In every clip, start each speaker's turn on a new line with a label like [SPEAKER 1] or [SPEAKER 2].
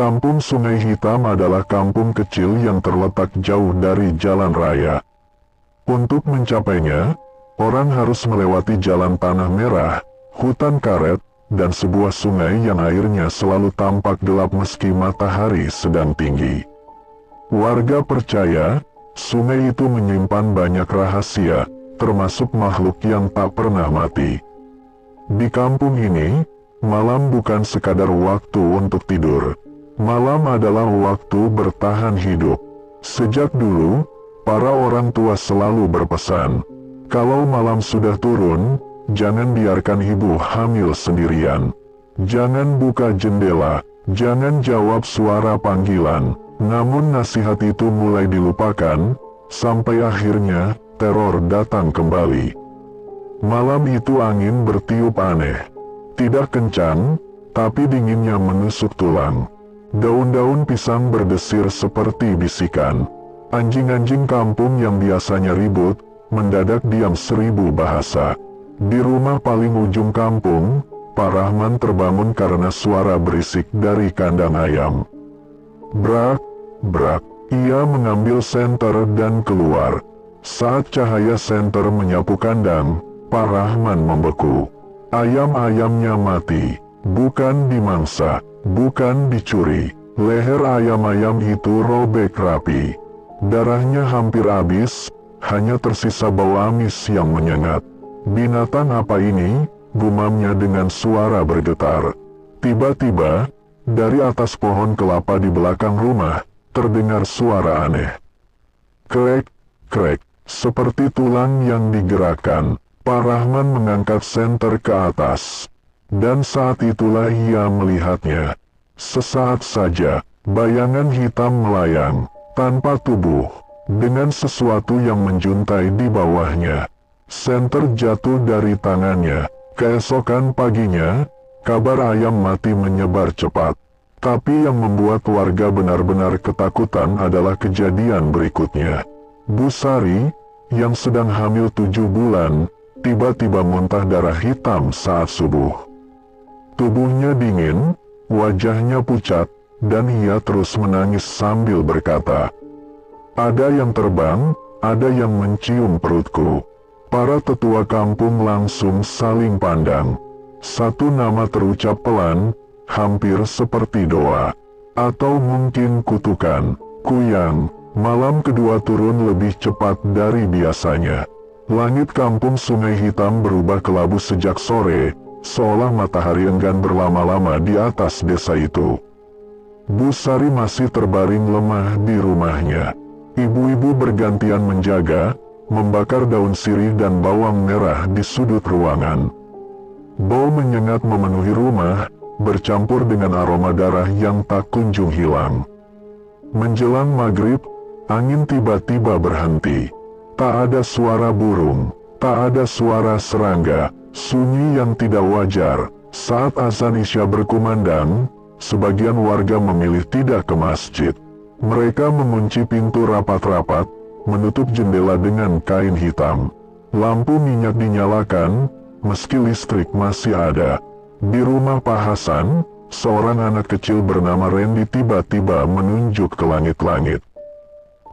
[SPEAKER 1] Kampung Sungai Hitam adalah kampung kecil yang terletak jauh dari jalan raya. Untuk mencapainya, orang harus melewati jalan tanah merah, hutan karet, dan sebuah sungai yang airnya selalu tampak gelap meski matahari sedang tinggi. Warga percaya, sungai itu menyimpan banyak rahasia, termasuk makhluk yang tak pernah mati. Di kampung ini, malam bukan sekadar waktu untuk tidur. Malam adalah waktu bertahan hidup. Sejak dulu, para orang tua selalu berpesan, kalau malam sudah turun, jangan biarkan ibu hamil sendirian. Jangan buka jendela, jangan jawab suara panggilan. Namun nasihat itu mulai dilupakan, sampai akhirnya teror datang kembali. Malam itu angin bertiup aneh. Tidak kencang, tapi dinginnya menusuk tulang. Daun-daun pisang berdesir seperti bisikan. Anjing-anjing kampung yang biasanya ribut, mendadak diam 1000 bahasa. Di rumah paling ujung kampung, Pak Rahman terbangun karena suara berisik dari kandang ayam. Brak, brak, ia mengambil senter dan keluar. Saat cahaya senter menyapu kandang, Pak Rahman membeku. Ayam-ayamnya mati, bukan dimangsa, bukan dicuri. Leher ayam-ayam itu robek rapi. Darahnya hampir habis, hanya tersisa bau amis yang menyengat. Binatang apa ini? Gumamnya dengan suara bergetar. Tiba-tiba, dari atas pohon kelapa di belakang rumah, terdengar suara aneh. Krek, krek, seperti tulang yang digerakkan. Pak Rahman mengangkat senter ke atas. Dan saat itulah ia melihatnya. Sesaat saja, bayangan hitam melayang, tanpa tubuh, dengan sesuatu yang menjuntai di bawahnya. Senter jatuh dari tangannya. Keesokan paginya, kabar ayam mati menyebar cepat. Tapi yang membuat warga benar-benar ketakutan adalah kejadian berikutnya. Bu Sari, yang sedang hamil 7 bulan, tiba-tiba muntah darah hitam saat subuh. Tubuhnya dingin, wajahnya pucat, dan ia terus menangis sambil berkata, "Ada yang terbang, ada yang mencium perutku." Para tetua kampung langsung saling pandang. Satu nama terucap pelan, hampir seperti doa. Atau mungkin kutukan. Kuyang, malam kedua turun lebih cepat dari biasanya. Langit kampung Sungai Hitam berubah kelabu sejak sore, seolah matahari enggan berlama-lama di atas desa itu. Bu Sari masih terbaring lemah di rumahnya. Ibu-ibu bergantian menjaga, membakar daun sirih dan bawang merah di sudut ruangan. Bau menyengat memenuhi rumah, bercampur dengan aroma darah yang tak kunjung hilang. Menjelang maghrib, angin tiba-tiba berhenti. Tak ada suara burung, tak ada suara serangga, sunyi yang tidak wajar. Saat azan Isya berkumandang, sebagian warga memilih tidak ke masjid. Mereka mengunci pintu rapat-rapat, menutup jendela dengan kain hitam. Lampu minyak dinyalakan, meski listrik masih ada. Di rumah Pak Hasan, seorang anak kecil bernama Randy tiba-tiba menunjuk ke langit-langit.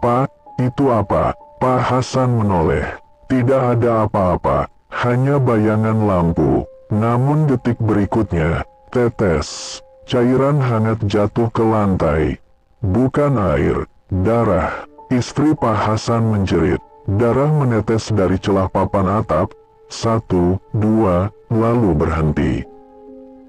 [SPEAKER 1] "Pak, itu apa?" Pak Hasan menoleh. Tidak ada apa-apa, hanya bayangan lampu. Namun detik berikutnya, tetes cairan hangat jatuh ke lantai. Bukan air, darah. Istri Pak Hasan menjerit. Darah menetes dari celah papan atap. 1, 2, lalu berhenti.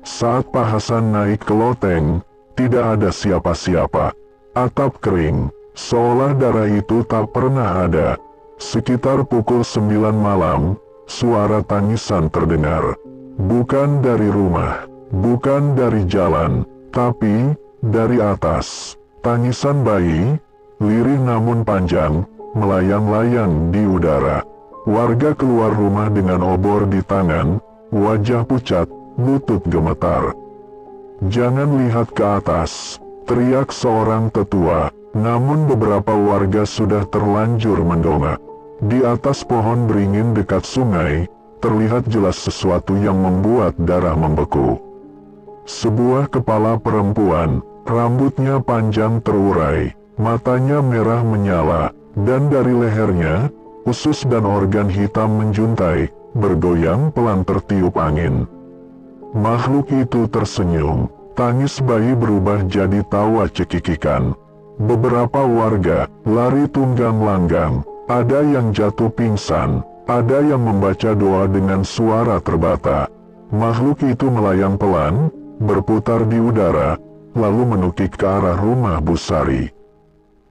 [SPEAKER 1] Saat Pak Hasan naik ke loteng, tidak ada siapa-siapa. Atap kering, seolah darah itu tak pernah ada. Sekitar pukul 9 malam, suara tangisan terdengar. Bukan dari rumah, bukan dari jalan, tapi dari atas. Tangisan bayi, lirih namun panjang, melayang-layang di udara. Warga keluar rumah dengan obor di tangan, wajah pucat, lutut gemetar. "Jangan lihat ke atas," teriak seorang tetua, namun beberapa warga sudah terlanjur mendongak. Di atas pohon beringin dekat sungai, terlihat jelas sesuatu yang membuat darah membeku. Sebuah kepala perempuan, Rambutnya panjang terurai, matanya merah menyala, dan dari lehernya, usus dan organ hitam menjuntai, bergoyang pelan tertiup angin. Makhluk itu tersenyum, tangis bayi berubah jadi tawa cekikikan. Beberapa warga lari tunggang langgang, ada yang jatuh pingsan, ada yang membaca doa dengan suara terbata. Makhluk itu melayang pelan, berputar di udara, lalu menukik ke arah rumah Bu Sari.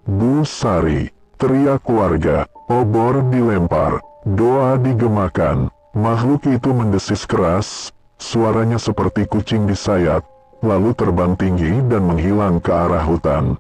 [SPEAKER 1] "Bu Sari!" teriak warga, obor dilempar, doa digemakan. Makhluk itu mendesis keras, suaranya seperti kucing disayat, lalu terbang tinggi dan menghilang ke arah hutan.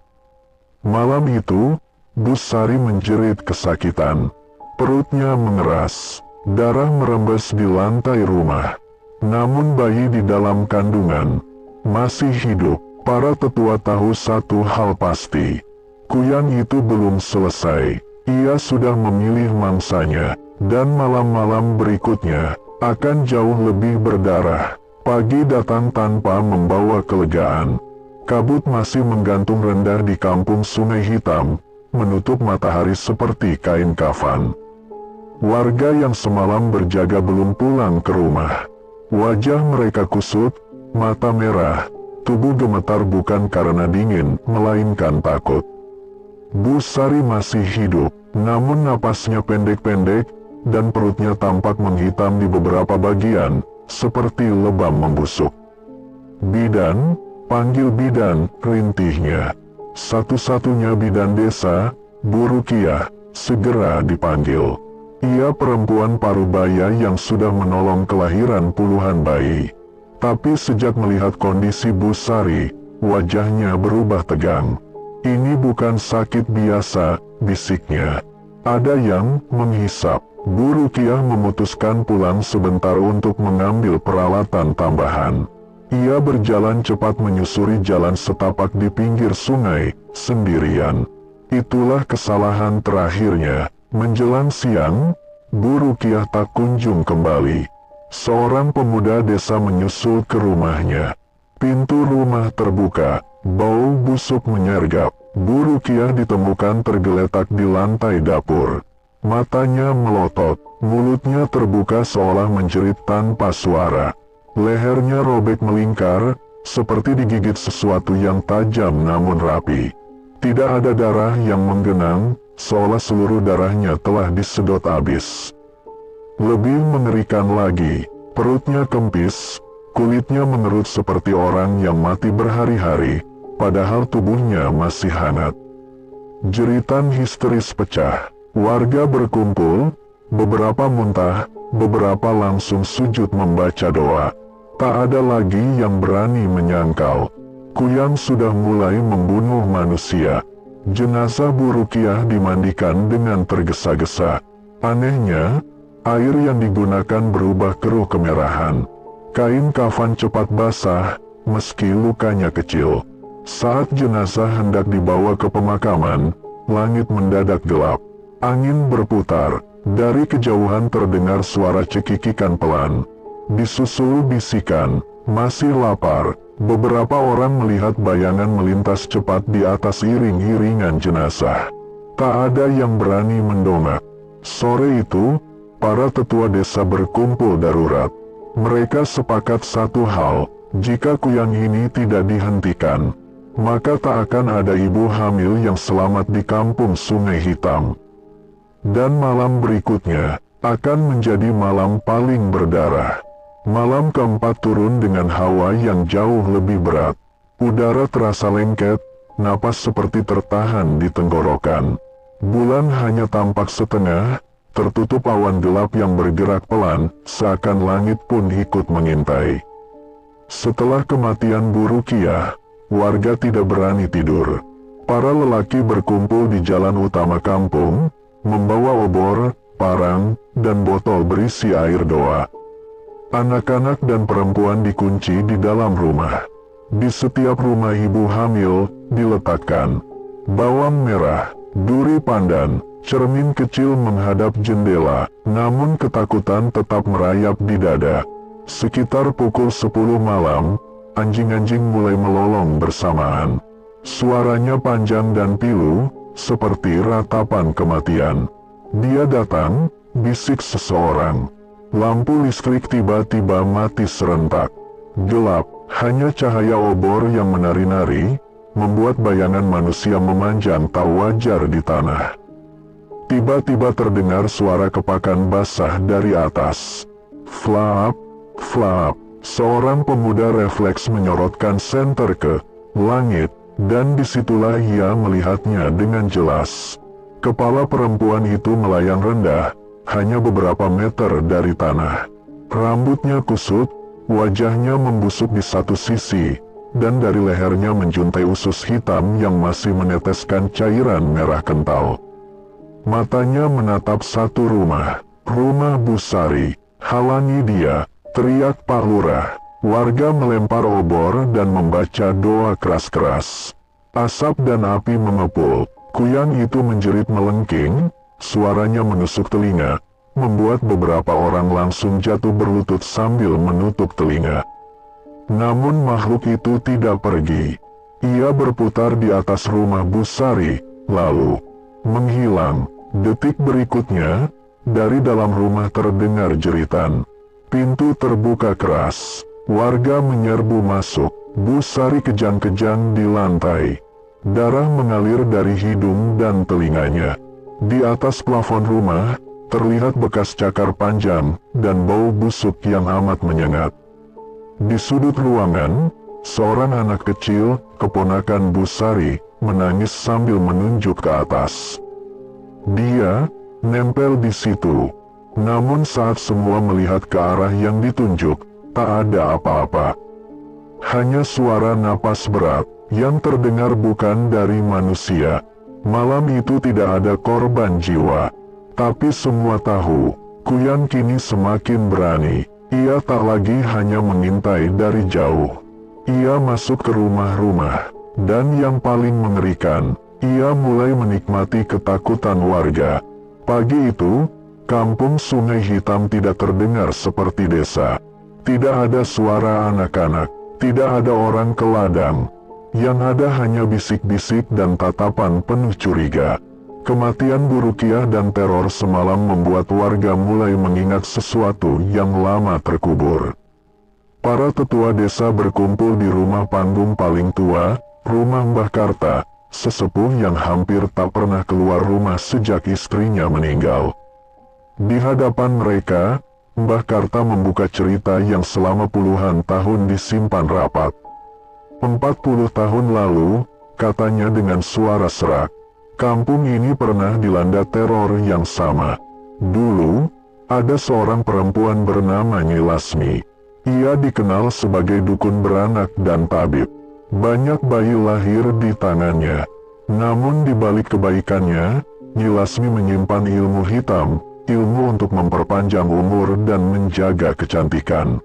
[SPEAKER 1] Malam itu, Bu Sari menjerit kesakitan. Perutnya mengeras, darah merembes di lantai rumah. Namun bayi di dalam kandungan masih hidup. Para tetua tahu satu hal pasti. Kuyang itu belum selesai. Ia sudah memilih mangsanya, dan malam-malam berikutnya akan jauh lebih berdarah. Pagi datang tanpa membawa kelegaan. Kabut masih menggantung rendah di kampung Sungai Hitam, menutup matahari seperti kain kafan. Warga yang semalam berjaga belum pulang ke rumah. Wajah mereka kusut, mata merah, tubuh gemetar bukan karena dingin, melainkan takut. Bu Sari masih hidup, namun napasnya pendek-pendek, dan perutnya tampak menghitam di beberapa bagian, seperti lebam membusuk. "Bidan, panggil bidan," rintihnya. Satu-satunya bidan desa, Bu Rukiah, segera dipanggil. Ia perempuan parubaya yang sudah menolong kelahiran puluhan bayi. Tapi sejak melihat kondisi Bu Sari, wajahnya berubah tegang. "Ini bukan sakit biasa," bisiknya. "Ada yang menghisap." Bu Rukiah memutuskan pulang sebentar untuk mengambil peralatan tambahan. Ia berjalan cepat menyusuri jalan setapak di pinggir sungai, sendirian. Itulah kesalahan terakhirnya. Menjelang siang, Bu Rukiah tak kunjung kembali. Seorang pemuda desa menyusul ke rumahnya. Pintu rumah terbuka, bau busuk menyergap. Bu Rukiah ditemukan tergeletak di lantai dapur. Matanya melotot, mulutnya terbuka seolah menjerit tanpa suara. Lehernya robek melingkar, seperti digigit sesuatu yang tajam namun rapi. Tidak ada darah yang menggenang, seolah seluruh darahnya telah disedot habis. Lebih mengerikan lagi, perutnya kempis, kulitnya mengerut seperti orang yang mati berhari-hari, padahal tubuhnya masih hangat. Jeritan histeris pecah, warga berkumpul, beberapa muntah, beberapa langsung sujud membaca doa. Tak ada lagi yang berani menyangkal. Kuyang sudah mulai membunuh manusia. Jenazah Bu Rukiah dimandikan dengan tergesa-gesa. Anehnya, air yang digunakan berubah keruh kemerahan. Kain kafan cepat basah, meski lukanya kecil. Saat jenazah hendak dibawa ke pemakaman, langit mendadak gelap. Angin berputar, dari kejauhan terdengar suara cekikikan pelan. Disusul bisikan, "Masih lapar." Beberapa orang melihat bayangan melintas cepat di atas iring-iringan jenazah. Tak ada yang berani mendongak. Sore itu, para tetua desa berkumpul darurat. Mereka sepakat satu hal, jika kuyang ini tidak dihentikan, maka tak akan ada ibu hamil yang selamat di kampung Sungai Hitam. Dan malam berikutnya akan menjadi malam paling berdarah. Malam keempat turun dengan hawa yang jauh lebih berat. Udara terasa lengket, napas seperti tertahan di tenggorokan. Bulan hanya tampak setengah, tertutup awan gelap yang bergerak pelan, seakan langit pun ikut mengintai. Setelah kematian Bu Rukiah, warga tidak berani tidur. Para lelaki berkumpul di jalan utama kampung, membawa obor, parang, dan botol berisi air doa. Anak-anak dan perempuan dikunci di dalam rumah. Di setiap rumah ibu hamil diletakkan bawang merah, duri pandan, cermin kecil menghadap jendela, namun ketakutan tetap merayap di dada. Sekitar pukul 10 malam, anjing-anjing mulai melolong bersamaan. Suaranya panjang dan pilu, seperti ratapan kematian. "Dia datang," bisik seseorang. Lampu listrik tiba-tiba mati serentak. Gelap, hanya cahaya obor yang menari-nari, membuat bayangan manusia memanjang tak wajar di tanah. Tiba-tiba terdengar suara kepakan basah dari atas. Flap, flap. Seorang pemuda refleks menyorotkan senter ke langit, dan disitulah ia melihatnya dengan jelas. Kepala perempuan itu melayang rendah, hanya beberapa meter dari tanah. Rambutnya kusut, wajahnya membusuk di satu sisi, dan dari lehernya menjuntai usus hitam yang masih meneteskan cairan merah kental. Matanya menatap satu rumah, rumah Busari. "Halangi dia!" teriak Pak Lurah. Warga melempar obor dan membaca doa keras-keras. Asap dan api mengepul. Kuyang itu menjerit melengking, suaranya menusuk telinga, membuat beberapa orang langsung jatuh berlutut sambil menutup telinga. Namun makhluk itu tidak pergi. Ia berputar di atas rumah Busari, lalu menghilang. Detik berikutnya, dari dalam rumah terdengar jeritan. Pintu terbuka keras. Warga menyerbu masuk. Busari kejang-kejang di lantai. Darah mengalir dari hidung dan telinganya. Di atas plafon rumah, terlihat bekas cakar panjang dan bau busuk yang amat menyengat. Di sudut ruangan, seorang anak kecil, keponakan Busari, menangis sambil menunjuk ke atas. Dia nempel di situ. Namun saat semua melihat ke arah yang ditunjuk, tak ada apa-apa. Hanya suara napas berat, yang terdengar bukan dari manusia. Malam itu tidak ada korban jiwa. Tapi semua tahu, Kuyan kini semakin berani. Ia tak lagi hanya mengintai dari jauh. Ia masuk ke rumah-rumah. Dan yang paling mengerikan, ia mulai menikmati ketakutan warga. Pagi itu, kampung Sungai Hitam tidak terdengar seperti desa. Tidak ada suara anak-anak, tidak ada orang ke ladang. Yang ada hanya bisik-bisik dan tatapan penuh curiga. Kematian Bu Rukiah dan teror semalam membuat warga mulai mengingat sesuatu yang lama terkubur. Para tetua desa berkumpul di rumah panggung paling tua, rumah Mbah Karta, sesepuh yang hampir tak pernah keluar rumah sejak istrinya meninggal. Di hadapan mereka, Mbah Karta membuka cerita yang selama puluhan tahun disimpan rapat. 40 tahun lalu, katanya dengan suara serak, kampung ini pernah dilanda teror yang sama. Dulu, ada seorang perempuan bernama Nyi Lasmi. Ia dikenal sebagai dukun beranak dan tabib. Banyak bayi lahir di tangannya. Namun di balik kebaikannya, Nyi Lasmi menyimpan ilmu hitam, ilmu untuk memperpanjang umur dan menjaga kecantikan.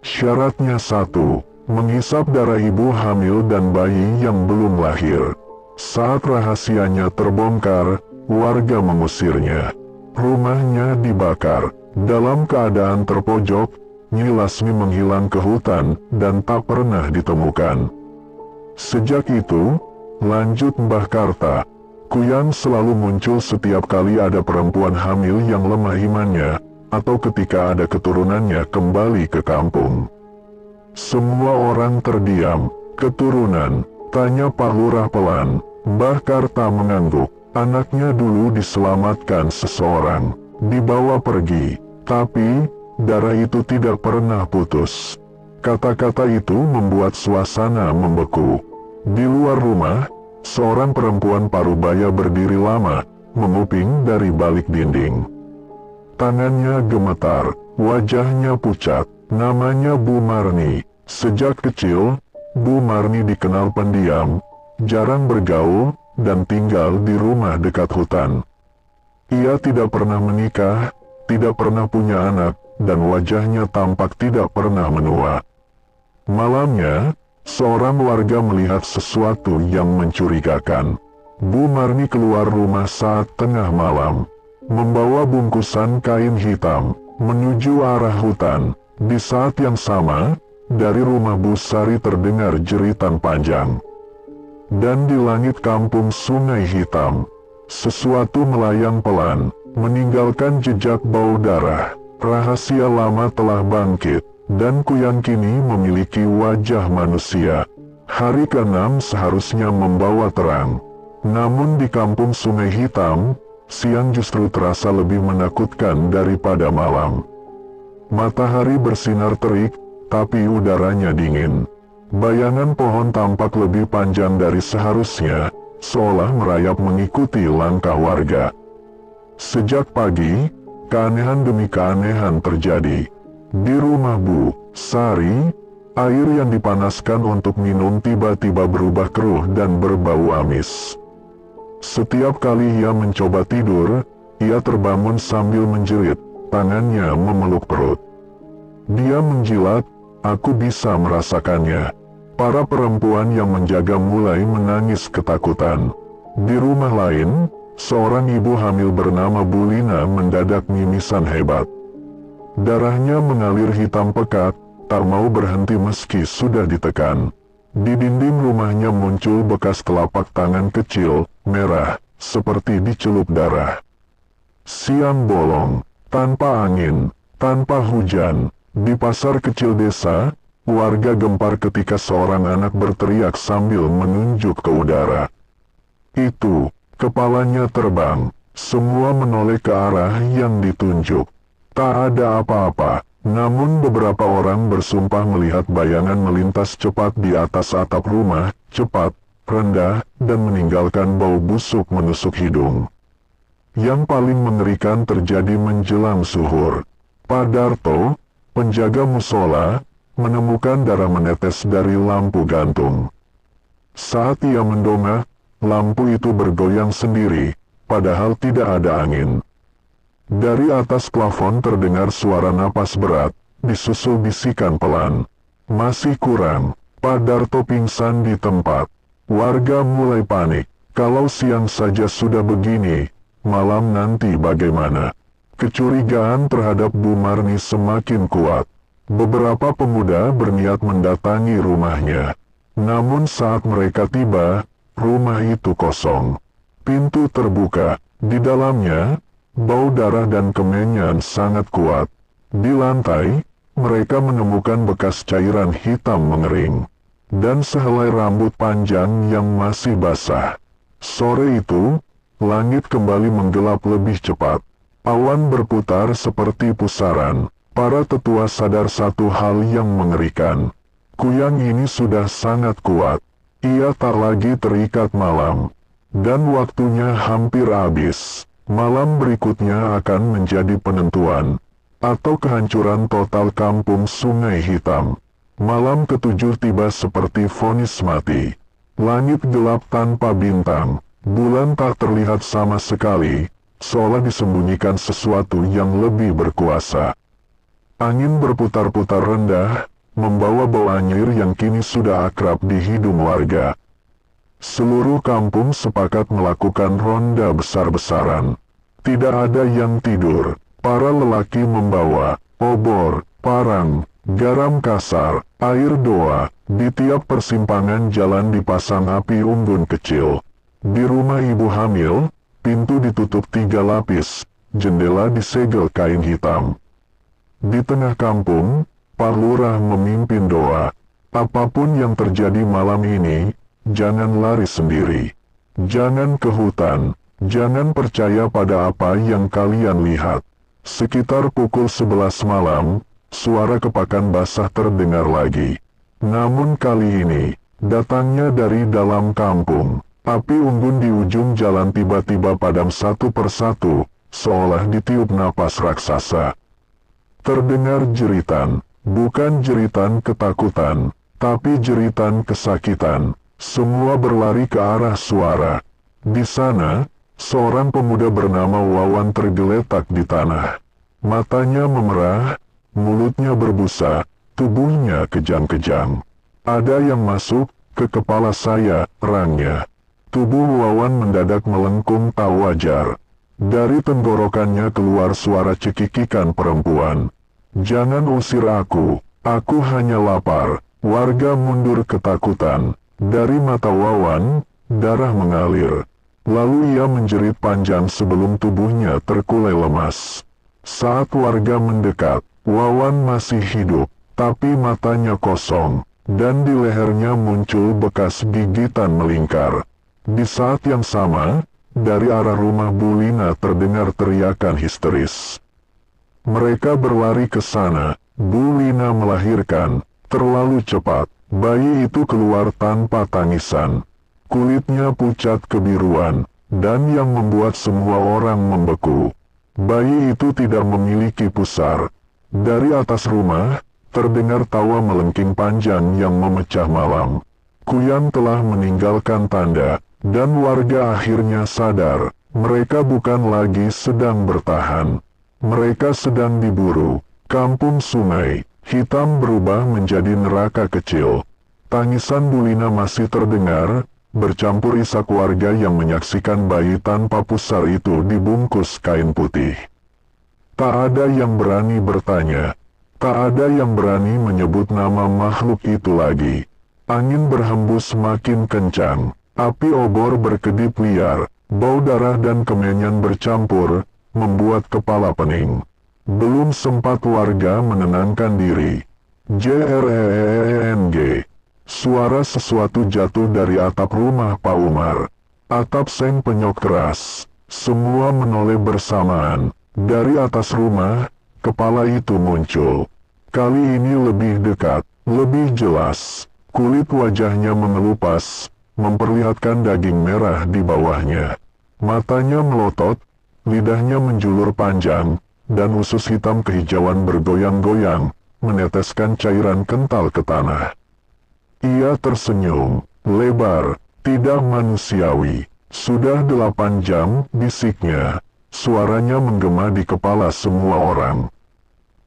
[SPEAKER 1] Syaratnya satu, menghisap darah ibu hamil dan bayi yang belum lahir. Saat rahasianya terbongkar, warga mengusirnya. Rumahnya dibakar. Dalam keadaan terpojok, Nyi Lasmi menghilang ke hutan dan tak pernah ditemukan. Sejak itu, lanjut Mbah Karta, Kuyan selalu muncul setiap kali ada perempuan hamil yang lemah imannya, atau ketika ada keturunannya kembali ke kampung. Semua orang terdiam. "Keturunan?" tanya Pak Lurah pelan. Mbah Karta mengangguk. Anaknya dulu diselamatkan seseorang, dibawa pergi, tapi darah itu tidak pernah putus. Kata-kata itu membuat suasana membeku. Di luar rumah, seorang perempuan parubaya berdiri lama, menguping dari balik dinding. Tangannya gemetar, wajahnya pucat. Namanya Bu Marni. Sejak kecil, Bu Marni dikenal pendiam, jarang bergaul, dan tinggal di rumah dekat hutan. Ia tidak pernah menikah, tidak pernah punya anak, dan wajahnya tampak tidak pernah menua. Malamnya, seorang warga melihat sesuatu yang mencurigakan. Bu Marni keluar rumah saat tengah malam, membawa bungkusan kain hitam, menuju arah hutan. Di saat yang sama, dari rumah Busari terdengar jeritan panjang. Dan di langit kampung Sungai Hitam, sesuatu melayang pelan, meninggalkan jejak bau darah. Rahasia lama telah bangkit, dan Kuyang kini memiliki wajah manusia. Hari ke-6 seharusnya membawa terang. Namun di kampung Sungai Hitam, siang justru terasa lebih menakutkan daripada malam. Matahari bersinar terik, tapi udaranya dingin. Bayangan pohon tampak lebih panjang dari seharusnya, seolah merayap mengikuti langkah warga. Sejak pagi, keanehan demi keanehan terjadi. Di rumah Bu Sari, air yang dipanaskan untuk minum tiba-tiba berubah keruh dan berbau amis. Setiap kali ia mencoba tidur, ia terbangun sambil menjerit, tangannya memeluk perut. Dia menjilat, aku bisa merasakannya. Para perempuan yang menjaga mulai menangis ketakutan. Di rumah lain, seorang ibu hamil bernama Bulina mendadak mimisan hebat. Darahnya mengalir hitam pekat, tak mau berhenti meski sudah ditekan. Di dinding rumahnya muncul bekas telapak tangan kecil, merah, seperti dicelup darah. Siang bolong, tanpa angin, tanpa hujan, di pasar kecil desa, warga gempar ketika seorang anak berteriak sambil menunjuk ke udara. Itu, kepalanya terbang, semua menoleh ke arah yang ditunjuk. Tak ada apa-apa, namun beberapa orang bersumpah melihat bayangan melintas cepat di atas atap rumah, cepat, rendah, dan meninggalkan bau busuk menusuk hidung. Yang paling mengerikan terjadi menjelang zuhur. Pak Darto, penjaga musola, menemukan darah menetes dari lampu gantung. Saat ia mendongak, lampu itu bergoyang sendiri, padahal tidak ada angin. Dari atas plafon terdengar suara napas berat, disusul bisikan pelan. Masih kurang, Pak Darto pingsan di tempat. Warga mulai panik, kalau siang saja sudah begini, malam nanti bagaimana? Kecurigaan terhadap Bu Marni semakin kuat. Beberapa pemuda berniat mendatangi rumahnya. Namun saat mereka tiba, rumah itu kosong. Pintu terbuka, di dalamnya, bau darah dan kemenyan sangat kuat. Di lantai, mereka menemukan bekas cairan hitam mengering. Dan sehelai rambut panjang yang masih basah. Sore itu, langit kembali menggelap lebih cepat. Awan berputar seperti pusaran. Para tetua sadar satu hal yang mengerikan. Kuyang ini sudah sangat kuat. Ia tak lagi terikat malam. Dan waktunya hampir habis. Malam berikutnya akan menjadi penentuan. Atau kehancuran total kampung Sungai Hitam. Malam ketujuh tiba seperti vonis mati. Langit gelap tanpa bintang. Bulan tak terlihat sama sekali. Seolah disembunyikan sesuatu yang lebih berkuasa. Angin berputar-putar rendah, membawa bau anyir yang kini sudah akrab di hidung warga. Seluruh kampung sepakat melakukan ronda besar-besaran. Tidak ada yang tidur. Para lelaki membawa obor, parang, garam kasar, air doa. Di tiap persimpangan jalan dipasang api unggun kecil. Di rumah ibu hamil, pintu ditutup 3 lapis, jendela disegel kain hitam. Di tengah kampung, Pak Lurah memimpin doa. Apapun yang terjadi malam ini, jangan lari sendiri. Jangan ke hutan. Jangan percaya pada apa yang kalian lihat. Sekitar pukul 11 malam, suara kepakan basah terdengar lagi. Namun kali ini, datangnya dari dalam kampung. Api unggun di ujung jalan tiba-tiba padam satu persatu, seolah ditiup napas raksasa. Terdengar jeritan, bukan jeritan ketakutan, tapi jeritan kesakitan. Semua berlari ke arah suara. Di sana, seorang pemuda bernama Wawan tergeletak di tanah. Matanya memerah, mulutnya berbusa, tubuhnya kejang-kejang. Ada yang masuk ke kepala saya, rangnya. Tubuh Wawan mendadak melengkung tak wajar. Dari tenggorokannya keluar suara cekikikan perempuan. Jangan usir aku hanya lapar. Warga mundur ketakutan. Dari mata Wawan, darah mengalir. Lalu ia menjerit panjang sebelum tubuhnya terkulai lemas. Saat warga mendekat, Wawan masih hidup, tapi matanya kosong, dan di lehernya muncul bekas gigitan melingkar. Di saat yang sama, dari arah rumah Bu Lina terdengar teriakan histeris. Mereka berlari ke sana. Bu Lina melahirkan. Terlalu cepat, bayi itu keluar tanpa tangisan. Kulitnya pucat kebiruan, dan yang membuat semua orang membeku. Bayi itu tidak memiliki pusar. Dari atas rumah, terdengar tawa melengking panjang yang memecah malam. Kuyang telah meninggalkan tanda, dan warga akhirnya sadar, mereka bukan lagi sedang bertahan. Mereka sedang diburu. Kampung Sungai Hitam berubah menjadi neraka kecil. Tangisan Bu Lina masih terdengar, bercampur isak warga yang menyaksikan bayi tanpa pusar itu dibungkus kain putih. Tak ada yang berani bertanya. Tak ada yang berani menyebut nama makhluk itu lagi. Angin berhembus makin kencang. Api obor berkedip liar. Bau darah dan kemenyan bercampur, membuat kepala pening. Belum sempat warga menenangkan diri. JREENG. Suara sesuatu jatuh dari atap rumah Pak Umar. Atap seng penyok keras. Semua menoleh bersamaan. Dari atas rumah, kepala itu muncul. Kali ini lebih dekat, lebih jelas. Kulit wajahnya mengelupas, memperlihatkan daging merah di bawahnya. Matanya melotot, lidahnya menjulur panjang, dan usus hitam kehijauan bergoyang-goyang, meneteskan cairan kental ke tanah. Ia tersenyum, lebar, tidak manusiawi. Sudah 8 jam, bisiknya. Suaranya menggema di kepala semua orang.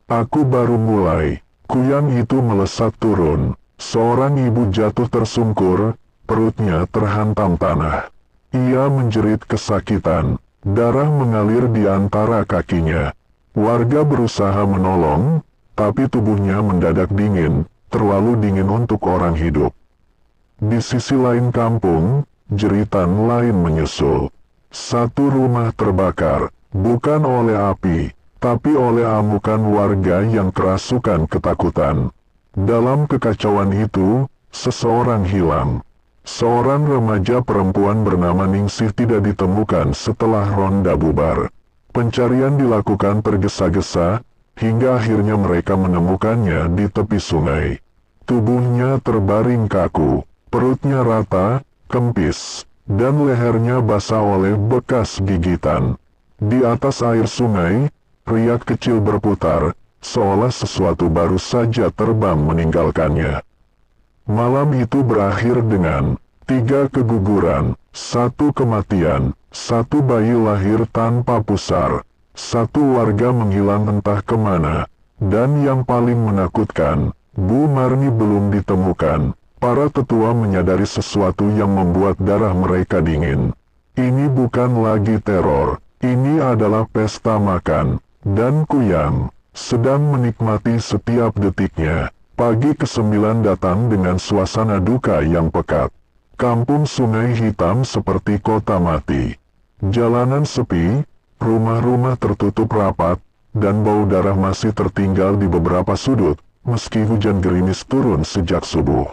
[SPEAKER 1] Aku baru mulai. Kuyang itu melesat turun. Seorang ibu jatuh tersungkur, perutnya terhantam tanah. Ia menjerit kesakitan. Darah mengalir di antara kakinya. Warga berusaha menolong, tapi tubuhnya mendadak dingin. Terlalu dingin untuk orang hidup. Di sisi lain kampung, jeritan lain menyusul. Satu rumah terbakar, bukan oleh api, tapi oleh amukan warga yang kerasukan ketakutan. Dalam kekacauan itu, seseorang hilang. Seorang remaja perempuan bernama Ningsih tidak ditemukan setelah ronda bubar. Pencarian dilakukan tergesa-gesa, hingga akhirnya mereka menemukannya di tepi sungai. Tubuhnya terbaring kaku, perutnya rata, kempis, dan lehernya basah oleh bekas gigitan. Di atas air sungai, riak kecil berputar, seolah sesuatu baru saja terbang meninggalkannya. Malam itu berakhir dengan 3 keguguran, 1 kematian, 1 bayi lahir tanpa pusar, 1 warga menghilang entah kemana, dan yang paling menakutkan, Bu Marni belum ditemukan. Para tetua menyadari sesuatu yang membuat darah mereka dingin. Ini bukan lagi teror, ini adalah pesta makan, dan Kuyang sedang menikmati setiap detiknya. Pagi ke-9 datang dengan suasana duka yang pekat. Kampung Sungai Hitam seperti kota mati. Jalanan sepi, rumah-rumah tertutup rapat, dan bau darah masih tertinggal di beberapa sudut, meski hujan gerimis turun sejak subuh.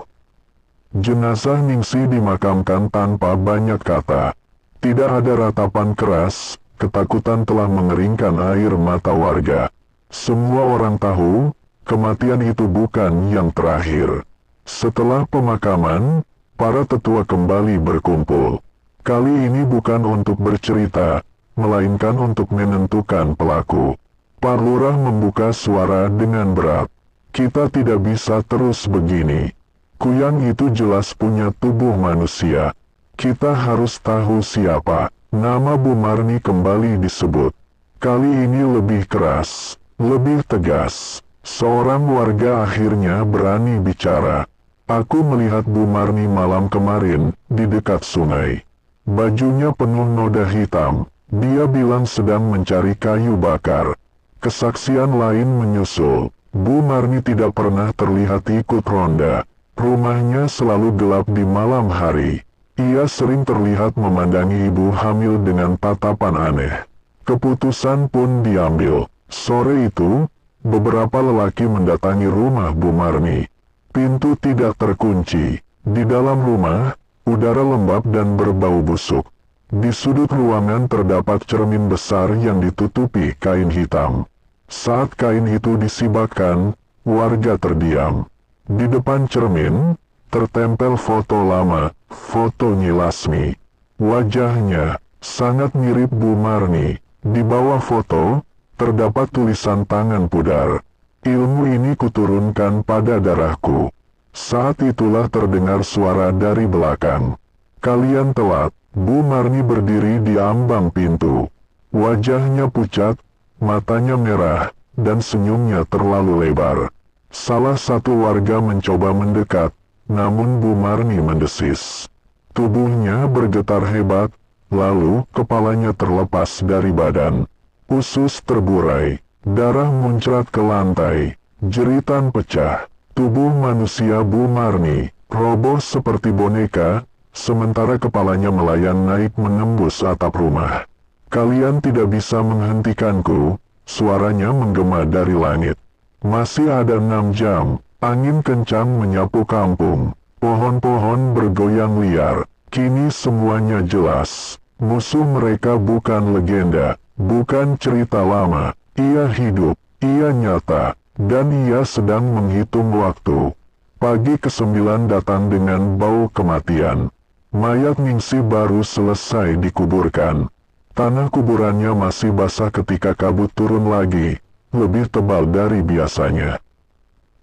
[SPEAKER 1] Jenazah Ningsih dimakamkan tanpa banyak kata. Tidak ada ratapan keras, ketakutan telah mengeringkan air mata warga. Semua orang tahu, kematian itu bukan yang terakhir. Setelah pemakaman, para tetua kembali berkumpul. Kali ini bukan untuk bercerita, melainkan untuk menentukan pelaku. Pak Lurah membuka suara dengan berat. Kita tidak bisa terus begini. Kuyang itu jelas punya tubuh manusia. Kita harus tahu siapa. Nama Bu Marni kembali disebut. Kali ini lebih keras, lebih tegas. Seorang warga akhirnya berani bicara. Aku melihat Bu Marni malam kemarin di dekat sungai. Bajunya penuh noda hitam. Dia bilang sedang mencari kayu bakar. Kesaksian lain menyusul. Bu Marni tidak pernah terlihat ikut ronda. Rumahnya selalu gelap di malam hari. Ia sering terlihat memandangi ibu hamil dengan tatapan aneh. Keputusan pun diambil. Sore itu, beberapa lelaki mendatangi rumah Bu Marni. Pintu tidak terkunci. Di dalam rumah, udara lembab dan berbau busuk. Di sudut ruangan terdapat cermin besar yang ditutupi kain hitam. Saat kain itu disibakkan, warga terdiam. Di depan cermin, tertempel foto lama, foto Nyi Lasmi. Wajahnya sangat mirip Bu Marni. Di bawah foto, terdapat tulisan tangan pudar. Ilmu ini kuturunkan pada darahku. Saat itulah terdengar suara dari belakang. Kalian telat. Bu Marni berdiri di ambang pintu. Wajahnya pucat, matanya merah, dan senyumnya terlalu lebar. Salah satu warga mencoba mendekat, namun Bu Marni mendesis. Tubuhnya bergetar hebat, lalu kepalanya terlepas dari badan. Usus terburai, darah muncrat ke lantai, jeritan pecah. Tubuh manusia Bu Marni roboh seperti boneka, sementara kepalanya melayang naik menembus atap rumah. Kalian tidak bisa menghentikanku, suaranya menggema dari langit. Masih ada 6 jam, angin kencang menyapu kampung. Pohon-pohon bergoyang liar. Kini semuanya jelas. Musuh mereka bukan legenda, bukan cerita lama. Ia hidup, ia nyata, dan ia sedang menghitung waktu. Pagi ke-9 datang dengan bau kematian. Mayat Ningsih baru selesai dikuburkan. Tanah kuburannya masih basah ketika kabut turun lagi, lebih tebal dari biasanya.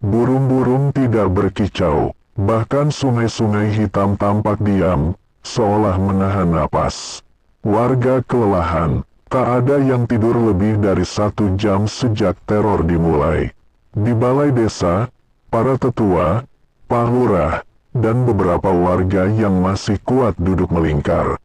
[SPEAKER 1] Burung-burung tidak berkicau, bahkan sungai-sungai hitam tampak diam, seolah menahan napas. Warga kelelahan, tak ada yang tidur lebih dari 1 jam sejak teror dimulai. Di balai desa, para tetua, Pak Lurah, dan beberapa warga yang masih kuat duduk melingkar.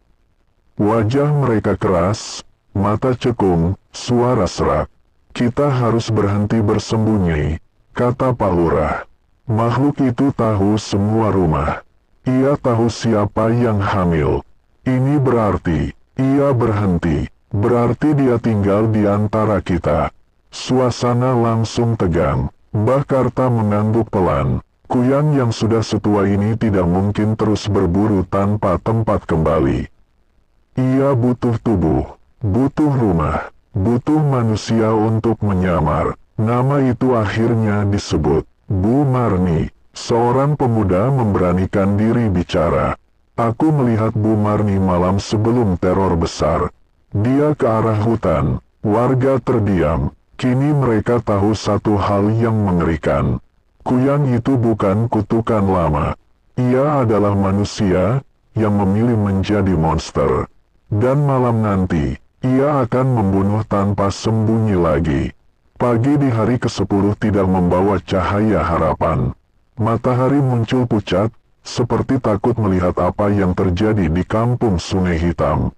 [SPEAKER 1] Wajah mereka keras, mata cekung, suara serak. Kita harus berhenti bersembunyi, kata Pak Lurah. Makhluk itu tahu semua rumah. Ia tahu siapa yang hamil. Ini berarti, ia berhenti. Berarti dia tinggal di antara kita. Suasana langsung tegang. Mbah Karta mengangguk pelan. Kuyang yang sudah setua ini tidak mungkin terus berburu tanpa tempat kembali. Ia butuh tubuh, butuh rumah, butuh manusia untuk menyamar. Nama itu akhirnya disebut. Bu Marni, seorang pemuda memberanikan diri bicara. Aku melihat Bu Marni malam sebelum teror besar. Dia ke arah hutan. Warga terdiam. Kini mereka tahu satu hal yang mengerikan. Kuyang itu bukan kutukan lama. Ia adalah manusia yang memilih menjadi monster. Dan malam nanti, ia akan membunuh tanpa sembunyi lagi. Pagi di hari ke-10 tidak membawa cahaya harapan. Matahari muncul pucat, seperti takut melihat apa yang terjadi di kampung Sungai Hitam.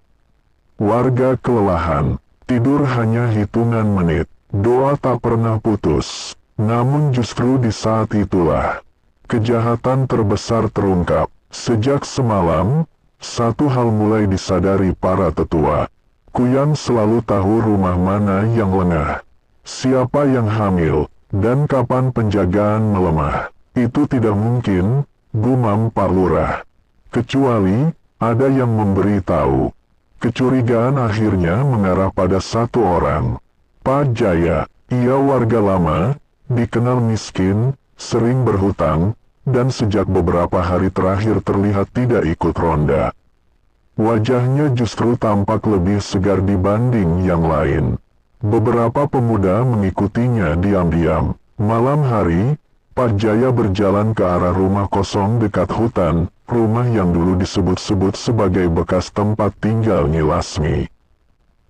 [SPEAKER 1] Warga kelelahan, tidur hanya hitungan menit. Doa tak pernah putus. Namun justru di saat itulah, kejahatan terbesar terungkap. Sejak semalam, satu hal mulai disadari para tetua. Kuyang selalu tahu rumah mana yang lengah, siapa yang hamil, dan kapan penjagaan melemah. Itu tidak mungkin, gumam Pak Lurah. Kecuali, ada yang memberitahu. Kecurigaan akhirnya mengarah pada satu orang. Pak Jaya, ia warga lama, dikenal miskin, sering berhutang, dan sejak beberapa hari terakhir terlihat tidak ikut ronda. Wajahnya justru tampak lebih segar dibanding yang lain. Beberapa pemuda mengikutinya diam-diam. Malam hari, Pak Jaya berjalan ke arah rumah kosong dekat hutan, rumah yang dulu disebut-sebut sebagai bekas tempat tinggal Nyi Lasmi.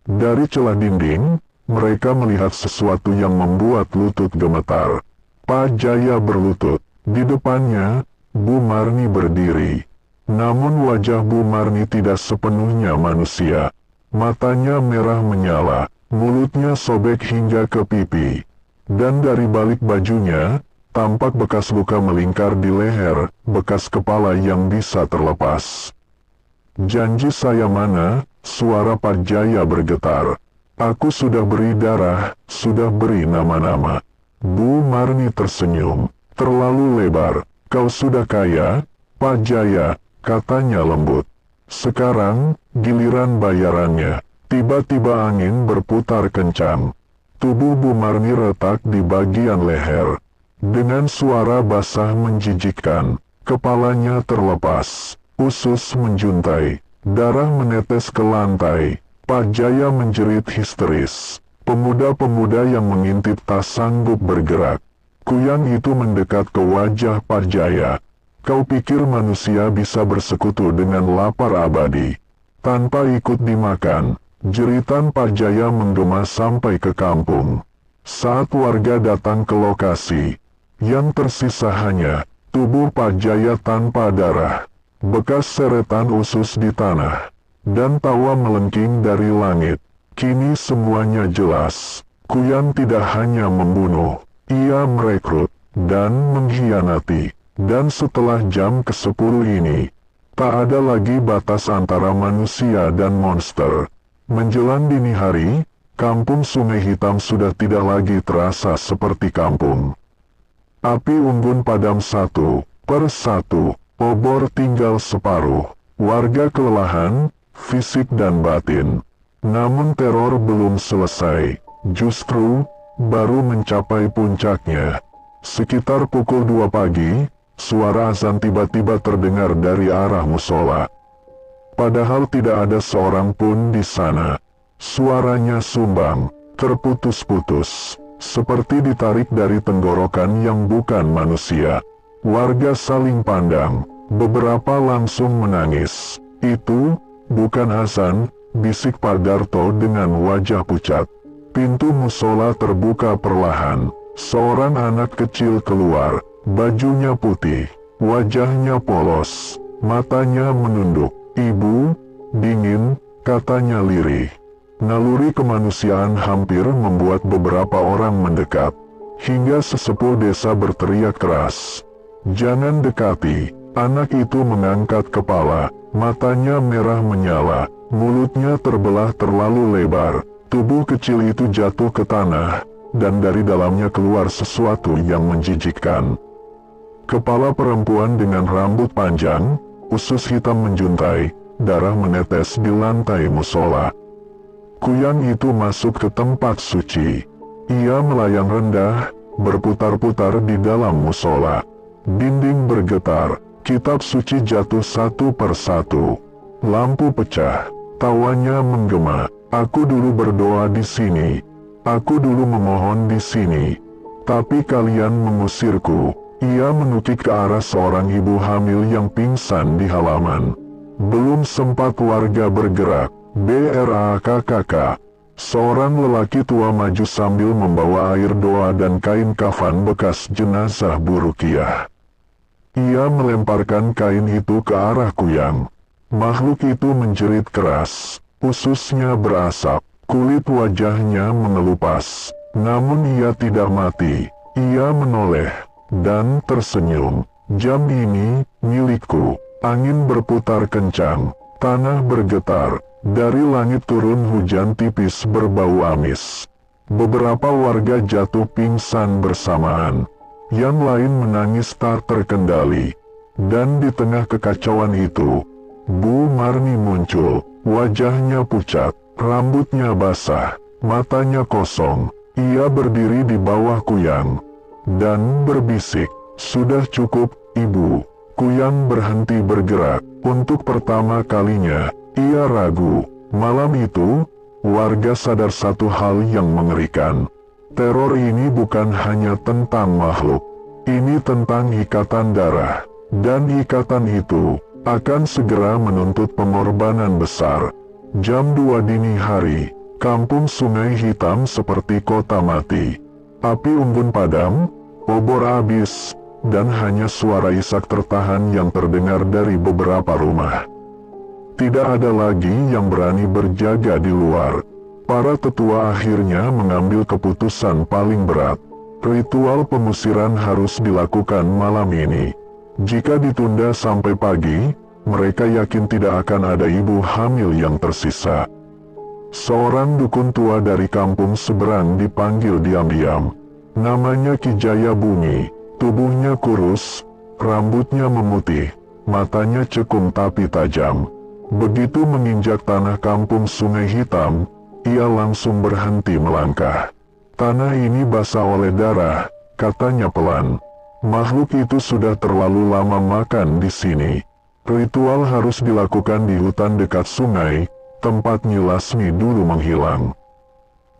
[SPEAKER 1] Dari celah dinding, mereka melihat sesuatu yang membuat lutut gemetar. Pak Jaya berlutut. Di depannya, Bu Marni berdiri. Namun wajah Bu Marni tidak sepenuhnya manusia. Matanya merah menyala, mulutnya sobek hingga ke pipi. Dan dari balik bajunya, Tampak bekas luka melingkar di leher, bekas kepala yang bisa terlepas. "Janji saya mana?" suara Pak Jaya bergetar. "Aku sudah beri darah, sudah beri nama-nama." Bu Marni tersenyum. "Terlalu lebar. Kau sudah kaya, Pak Jaya," katanya lembut. "Sekarang, giliran bayarannya." Tiba-tiba angin berputar kencang. Tubuh Bu Marni retak di bagian leher. Dengan suara basah menjijikkan, kepalanya terlepas, usus menjuntai, darah menetes ke lantai. Pak Jaya menjerit histeris. Pemuda-pemuda yang mengintip tak sanggup bergerak. Kuyang itu mendekat ke wajah Pak Jaya. "Kau pikir manusia bisa bersekutu dengan lapar abadi tanpa ikut dimakan?" Jeritan Pak Jaya menggema sampai ke kampung. Saat warga datang ke lokasi, yang tersisa hanya tubuh Pak Jaya tanpa darah, bekas seretan usus di tanah, dan tawa melengking dari langit. Kini semuanya jelas. Kuyang tidak hanya membunuh, ia merekrut dan mengkhianati. Dan setelah jam ke-10 ini, tak ada lagi batas antara manusia dan monster. Menjelang dini hari, kampung Sungai Hitam sudah tidak lagi terasa seperti kampung. Api unggun padam satu per satu, obor tinggal separuh. Warga kelelahan, fisik dan batin. Namun teror belum selesai, justru baru mencapai puncaknya. Sekitar pukul 2 pagi, suara azan tiba-tiba terdengar dari arah musola. Padahal tidak ada seorang pun di sana. Suaranya sumbang, terputus-putus, seperti ditarik dari tenggorokan yang bukan manusia. Warga saling pandang, beberapa langsung menangis. "Itu bukan azan," bisik Pak Darto dengan wajah pucat. Pintu musola terbuka perlahan. Seorang anak kecil keluar, bajunya putih, wajahnya polos, matanya menunduk. "Ibu, dingin," katanya lirih. Naluri kemanusiaan hampir membuat beberapa orang mendekat. Hingga sesepuh desa berteriak keras, "Jangan dekati." Anak itu mengangkat kepala, matanya merah menyala, mulutnya terbelah terlalu lebar. Tubuh kecil itu jatuh ke tanah, dan dari dalamnya keluar sesuatu yang menjijikkan. Kepala perempuan dengan rambut panjang, usus hitam menjuntai, darah menetes di lantai musola. Kuyang itu masuk ke tempat suci. Ia melayang rendah, berputar-putar di dalam musola. Dinding bergetar, kitab suci jatuh satu per satu. Lampu pecah, tawanya menggema. "Aku dulu berdoa di sini. Aku dulu memohon di sini. Tapi kalian mengusirku." Ia menukik ke arah seorang ibu hamil yang pingsan di halaman. Belum sempat warga bergerak, BRAKKK. Seorang lelaki tua maju sambil membawa air doa dan kain kafan bekas jenazah Bu Rukiah. Ia melemparkan kain itu ke arah Kuyang. Makhluk itu menjerit keras, ususnya berasap, kulit wajahnya mengelupas. Namun ia tidak mati. Ia menoleh dan tersenyum. "Jam ini milikku." Angin berputar kencang, tanah bergetar, dari langit turun hujan tipis berbau amis. Beberapa warga jatuh pingsan bersamaan, yang lain menangis tak terkendali. Dan di tengah kekacauan itu, Bu Marni muncul, wajahnya pucat, rambutnya basah, matanya kosong. Ia berdiri di bawah Kuyang dan berbisik, "Sudah cukup, Ibu." Kuyang berhenti bergerak. Untuk pertama kalinya, ia ragu. Malam itu, warga sadar satu hal yang mengerikan. Teror ini bukan hanya tentang makhluk. Ini tentang ikatan darah. Dan ikatan itu akan segera menuntut pengorbanan besar. Jam 2 dini hari, kampung Sungai Hitam seperti kota mati. Api unggun padam, obor habis, dan hanya suara isak tertahan yang terdengar dari beberapa rumah. Tidak ada lagi yang berani berjaga di luar. Para tetua akhirnya mengambil keputusan paling berat. Ritual pengusiran harus dilakukan malam ini. Jika ditunda sampai pagi, mereka yakin tidak akan ada ibu hamil yang tersisa. Seorang dukun tua dari kampung seberang dipanggil diam-diam. Namanya Ki Jaya Bumi. Tubuhnya kurus, rambutnya memutih, matanya cekung tapi tajam. Begitu menginjak tanah kampung Sungai Hitam, ia langsung berhenti melangkah. Tanah ini basah oleh darah, katanya pelan. Makhluk itu sudah terlalu lama makan di sini. Ritual harus dilakukan di hutan dekat sungai, tempat Nyi Lasmi dulu menghilang.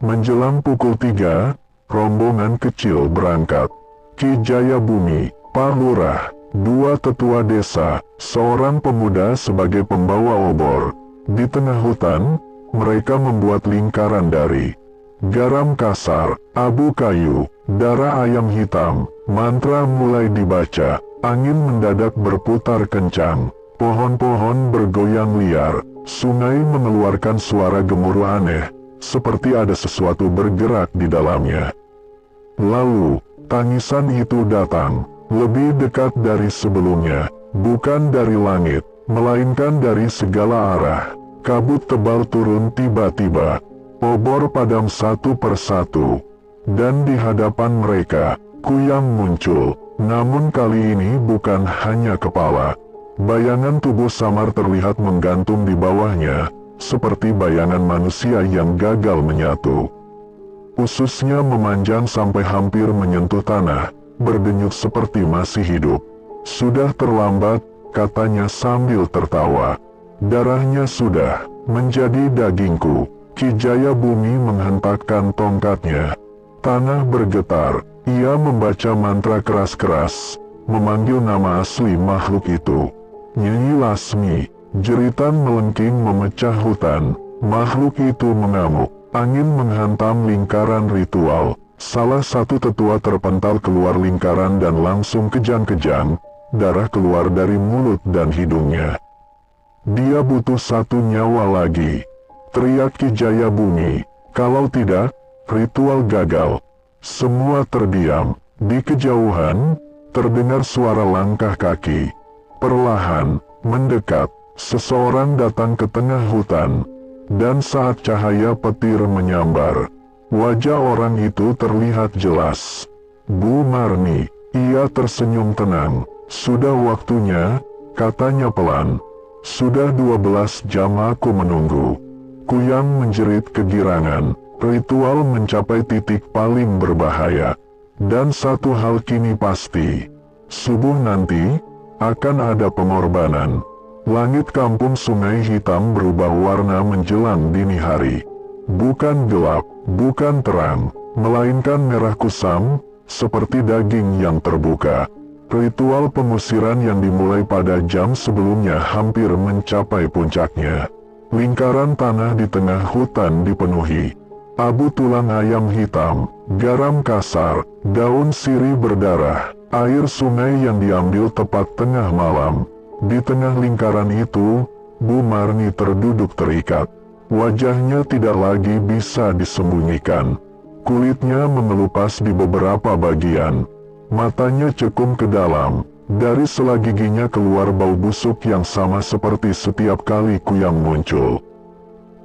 [SPEAKER 1] Menjelang pukul 3, rombongan kecil berangkat. Ki Jaya Bumi, Pak Lurah, 2 tetua desa, seorang pemuda sebagai pembawa obor. Di tengah hutan, mereka membuat lingkaran dari garam kasar, abu kayu, darah ayam hitam. Mantra mulai dibaca, angin mendadak berputar kencang, pohon-pohon bergoyang liar, sungai mengeluarkan suara gemuruh aneh, seperti ada sesuatu bergerak di dalamnya. Lalu, tangisan itu datang, lebih dekat dari sebelumnya, bukan dari langit, melainkan dari segala arah. Kabut tebal turun tiba-tiba, obor padam satu persatu, dan di hadapan mereka, Kuyang muncul. Namun kali ini bukan hanya kepala. Bayangan tubuh samar terlihat menggantung di bawahnya, seperti bayangan manusia yang gagal menyatu. Ususnya memanjang sampai hampir menyentuh tanah, berdenyut seperti masih hidup. Sudah terlambat, katanya sambil tertawa. Darahnya sudah menjadi dagingku. Ki Jaya Bumi menghentakkan tongkatnya. Tanah bergetar. Ia membaca mantra keras-keras, memanggil nama asli makhluk itu. Nyi Lasmi. Jeritan melengking memecah hutan. Makhluk itu mengamuk. Angin menghantam lingkaran ritual. Salah satu tetua terpental keluar lingkaran dan langsung kejang-kejang. Darah keluar dari mulut dan hidungnya. Dia butuh 1 nyawa lagi. Teriak Ki Jaya Bumi. Kalau tidak, ritual gagal. Semua terdiam. Di kejauhan, terdengar suara langkah kaki. Perlahan, mendekat, seseorang datang ke tengah hutan. Dan saat cahaya petir menyambar, wajah orang itu terlihat jelas. Bu Marni. Ia tersenyum tenang. Sudah waktunya, katanya pelan. Sudah 12 jam aku menunggu. Kuyang menjerit kegirangan. Ritual mencapai titik paling berbahaya. Dan satu hal kini pasti. Subuh nanti, akan ada pengorbanan. Langit kampung Sungai Hitam berubah warna menjelang dini hari. Bukan gelap, bukan terang, melainkan merah kusam, seperti daging yang terbuka. Ritual pengusiran yang dimulai pada jam sebelumnya hampir mencapai puncaknya. Lingkaran tanah di tengah hutan dipenuhi. Abu tulang ayam hitam, garam kasar, daun sirih berdarah, air sungai yang diambil tepat tengah malam. Di tengah lingkaran itu, Bu Marni terduduk terikat. Wajahnya tidak lagi bisa disembunyikan. Kulitnya mengelupas di beberapa bagian. Matanya cekung ke dalam. Dari sela giginya keluar bau busuk yang sama seperti setiap kali Kuyang muncul.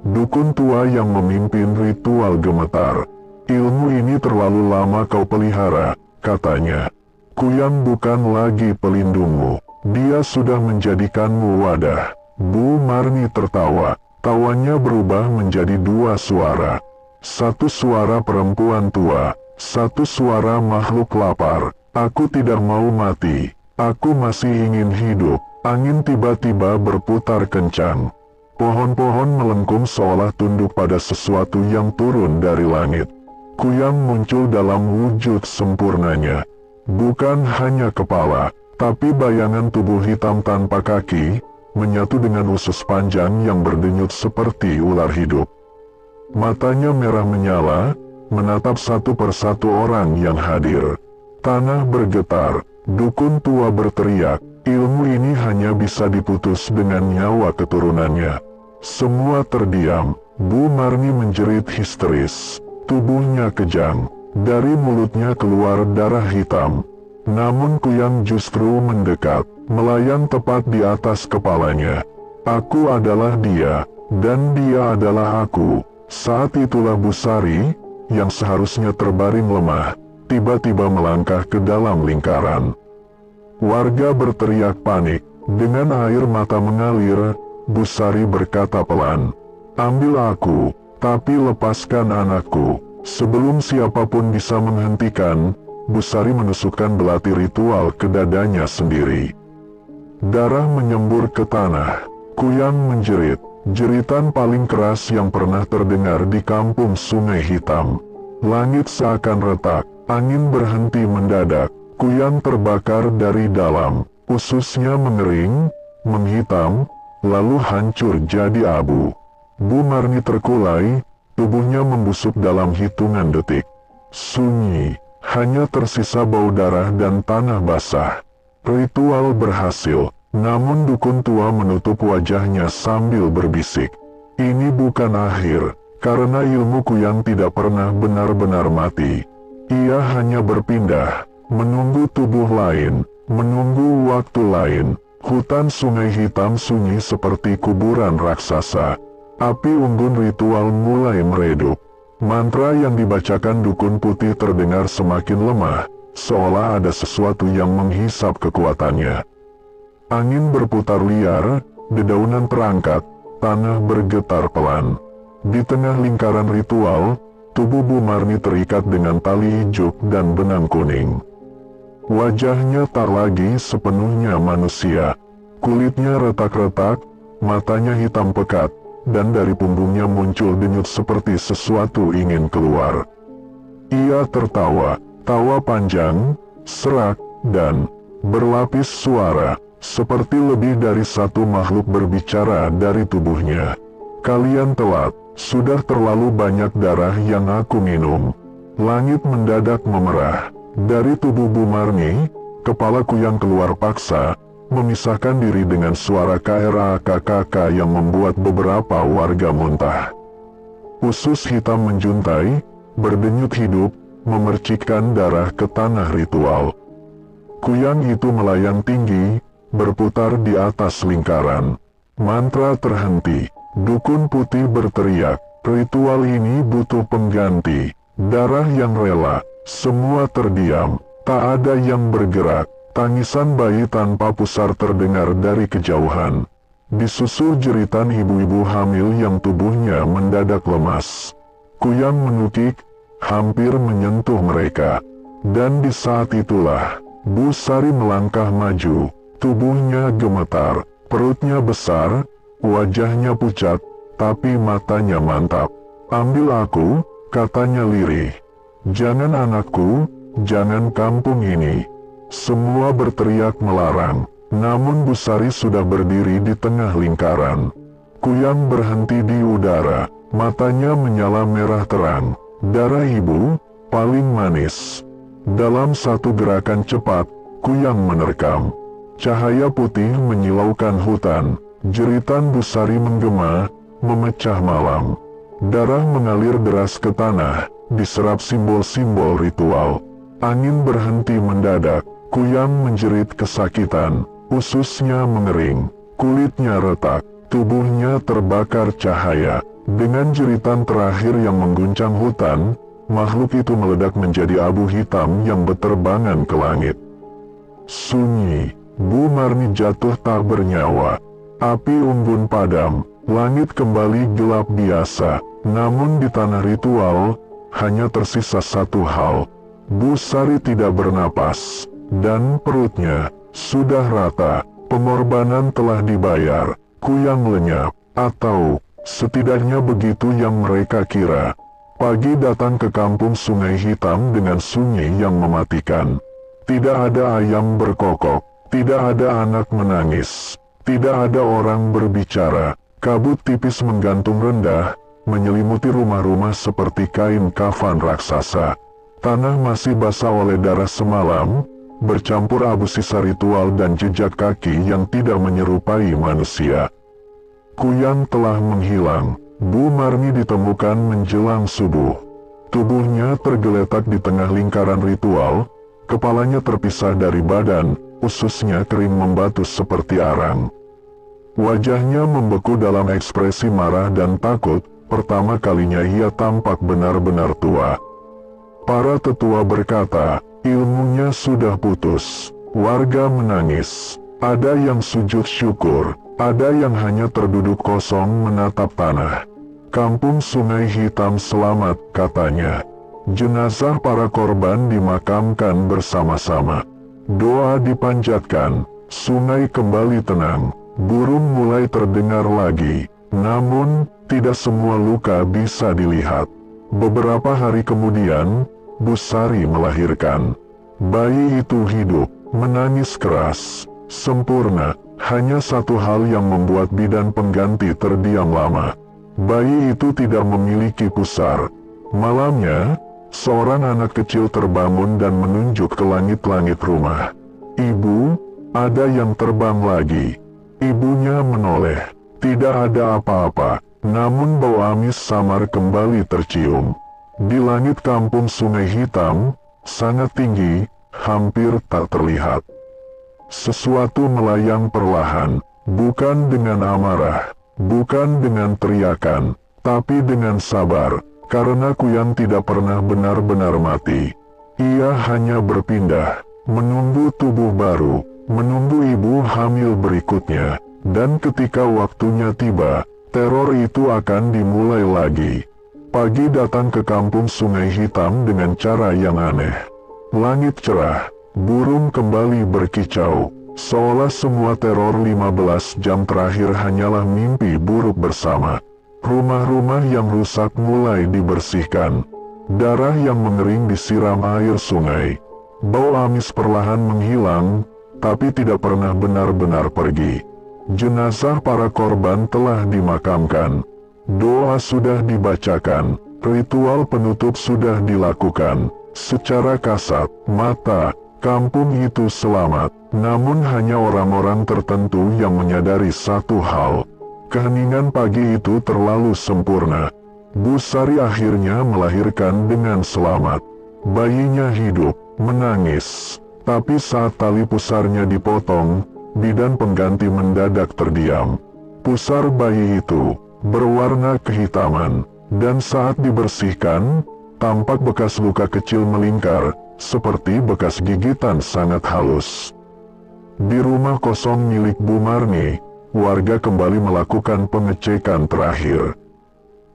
[SPEAKER 1] Dukun tua yang memimpin ritual gemetar. Ilmu ini terlalu lama kau pelihara, katanya. Kuyang bukan lagi pelindungmu. Dia sudah menjadikanmu wadah. Bu Marni tertawa. Tawanya berubah menjadi 2 suara. Satu suara perempuan tua. Satu suara makhluk lapar. Aku tidak mau mati. Aku masih ingin hidup. Angin tiba-tiba berputar kencang. Pohon-pohon melengkung seolah tunduk pada sesuatu yang turun dari langit. Kuyang muncul dalam wujud sempurnanya. Bukan hanya kepala, tapi bayangan tubuh hitam tanpa kaki, menyatu dengan usus panjang yang berdenyut seperti ular hidup. Matanya merah menyala, menatap satu persatu orang yang hadir. Tanah bergetar, dukun tua berteriak, ilmu ini hanya bisa diputus dengan nyawa keturunannya. Semua terdiam. Bu Marni menjerit histeris. Tubuhnya kejang. Dari mulutnya keluar darah hitam. Namun Kuyang justru mendekat, melayang tepat di atas kepalanya. Aku adalah dia, dan dia adalah aku. Saat itulah Busari, yang seharusnya terbaring lemah, tiba-tiba melangkah ke dalam lingkaran. Warga berteriak panik. Dengan air mata mengalir, Busari berkata pelan, "Ambil aku, tapi lepaskan anakku." Sebelum siapapun bisa menghentikan, Busari menusukkan belati ritual ke dadanya sendiri. Darah menyembur ke tanah. Kuyang menjerit, jeritan paling keras yang pernah terdengar di kampung Sungai Hitam. Langit seakan retak, angin berhenti mendadak. Kuyang terbakar dari dalam, ususnya mengering, menghitam, lalu hancur jadi abu. Bu Marni terkulai, tubuhnya membusuk dalam hitungan detik. Sunyi, hanya tersisa bau darah dan tanah basah. Ritual berhasil, namun dukun tua menutup wajahnya sambil berbisik, "Ini bukan akhir, karena ilmu Kuyang tidak pernah benar-benar mati. Ia hanya berpindah, menunggu tubuh lain, menunggu waktu lain." Hutan Sungai Hitam sunyi seperti kuburan raksasa. Api unggun ritual mulai meredup. Mantra yang dibacakan dukun putih terdengar semakin lemah, seolah ada sesuatu yang menghisap kekuatannya. Angin berputar liar, dedaunan terangkat, tanah bergetar pelan. Di tengah lingkaran ritual, tubuh Bu Marni terikat dengan tali ijuk dan benang kuning. Wajahnya tak lagi sepenuhnya manusia. Kulitnya retak-retak, matanya hitam pekat, dan dari punggungnya muncul denyut seperti sesuatu ingin keluar. Ia tertawa, tawa panjang, serak, dan berlapis suara, seperti lebih dari satu makhluk berbicara dari tubuhnya. "Kalian telat, sudah terlalu banyak darah yang aku minum." Langit mendadak memerah. Dari tubuh Bu Marni, kepala Kuyang keluar paksa, memisahkan diri dengan suara KRAKKK yang membuat beberapa warga muntah. Usus hitam menjuntai, berdenyut hidup, memercikkan darah ke tanah ritual. Kuyang itu melayang tinggi, berputar di atas lingkaran. Mantra terhenti. Dukun putih berteriak, "Ritual ini butuh pengganti." Darah yang rela. Semua terdiam, tak ada yang bergerak. Tangisan bayi tanpa pusar terdengar dari kejauhan. Disusul jeritan ibu-ibu hamil yang tubuhnya mendadak lemas. Kuyang menukik, hampir menyentuh mereka. Dan di saat itulah, Busari melangkah maju. Tubuhnya gemetar, perutnya besar, wajahnya pucat, tapi matanya mantap. "Ambil aku," katanya lirih. "Jangan anakku, jangan kampung ini." Semua berteriak melarang, namun Busari sudah berdiri di tengah lingkaran. Kuyang berhenti di udara, matanya menyala merah terang. Darah ibu, paling manis. Dalam satu gerakan cepat, Kuyang menerkam. Cahaya putih menyilaukan hutan, jeritan Busari menggema, memecah malam. Darah mengalir deras ke tanah, diserap simbol-simbol ritual. Angin berhenti mendadak. Kuyang menjerit kesakitan, ususnya mengering, kulitnya retak, tubuhnya terbakar cahaya. Dengan jeritan terakhir yang mengguncang hutan, makhluk itu meledak menjadi abu hitam yang berterbangan ke langit. Sunyi, Bu Marni jatuh tak bernyawa. Api unggun padam, langit kembali gelap biasa. Namun di tanah ritual, hanya tersisa satu hal. Busari tidak bernapas. Dan perutnya sudah rata. Pengorbanan telah dibayar. Kuyang lenyap, atau setidaknya begitu yang mereka kira. Pagi datang ke kampung Sungai Hitam dengan sunyi yang mematikan. Tidak ada ayam berkokok, tidak ada anak menangis, tidak ada orang berbicara. Kabut tipis menggantung rendah, menyelimuti rumah-rumah seperti kain kafan raksasa. Tanah masih basah oleh darah semalam, bercampur abu sisa ritual dan jejak kaki yang tidak menyerupai manusia. Kuyang telah menghilang. Bu Marni ditemukan menjelang subuh. Tubuhnya tergeletak di tengah lingkaran ritual, kepalanya terpisah dari badan, ususnya kering membatu seperti arang. Wajahnya membeku dalam ekspresi marah dan takut, pertama kalinya ia tampak benar-benar tua. Para tetua berkata, ilmunya sudah putus. Warga menangis, ada yang sujud syukur, ada yang hanya terduduk kosong menatap tanah. Kampung Sungai Hitam selamat, katanya. Jenazah para korban dimakamkan bersama-sama. Doa dipanjatkan, sungai kembali tenang, burung mulai terdengar lagi. Namun, tidak semua luka bisa dilihat. Beberapa hari kemudian, Bu Sari melahirkan. Bayi itu hidup, menangis keras, sempurna. Hanya satu hal yang membuat bidan pengganti terdiam lama. Bayi itu tidak memiliki pusar. Malamnya, seorang anak kecil terbangun dan menunjuk ke langit-langit rumah. Ibu, ada yang terbang lagi. Ibunya menoleh. Tidak ada apa-apa, namun bau amis samar kembali tercium. Di langit kampung Sungai Hitam, sangat tinggi, hampir tak terlihat. Sesuatu melayang perlahan, bukan dengan amarah. Bukan dengan teriakan, tapi dengan sabar, karena Kuyang tidak pernah benar-benar mati. Ia hanya berpindah, menunggu tubuh baru, menunggu ibu hamil berikutnya, dan ketika waktunya tiba, teror itu akan dimulai lagi. Pagi datang ke kampung Sungai Hitam dengan cara yang aneh. Langit cerah, burung kembali berkicau. Seolah semua teror 15 jam terakhir hanyalah mimpi buruk bersama. Rumah-rumah yang rusak mulai dibersihkan. Darah yang mengering disiram air sungai. Bau amis perlahan menghilang, tapi tidak pernah benar-benar pergi. Jenazah para korban telah dimakamkan. Doa sudah dibacakan. Ritual penutup sudah dilakukan. Secara kasat mata, kampung itu selamat. Namun hanya orang-orang tertentu yang menyadari satu hal. Keheningan pagi itu terlalu sempurna. Bu Sari akhirnya melahirkan dengan selamat. Bayinya hidup, menangis. Tapi saat tali pusarnya dipotong, bidan pengganti mendadak terdiam. Pusar bayi itu berwarna kehitaman, dan saat dibersihkan, tampak bekas luka kecil melingkar, seperti bekas gigitan sangat halus. Di rumah kosong milik Bu Marni, warga kembali melakukan pengecekan terakhir.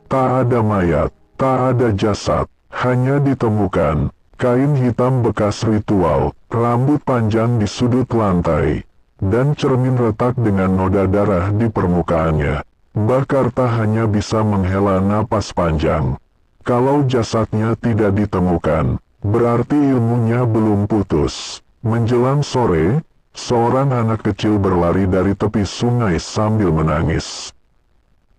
[SPEAKER 1] Tak ada mayat, tak ada jasad, hanya ditemukan kain hitam bekas ritual, rambut panjang di sudut lantai, dan cermin retak dengan noda darah di permukaannya. Mbah Karta hanya bisa menghela napas panjang. Kalau jasadnya tidak ditemukan, berarti ilmunya belum putus. Menjelang sore, seorang anak kecil berlari dari tepi sungai sambil menangis.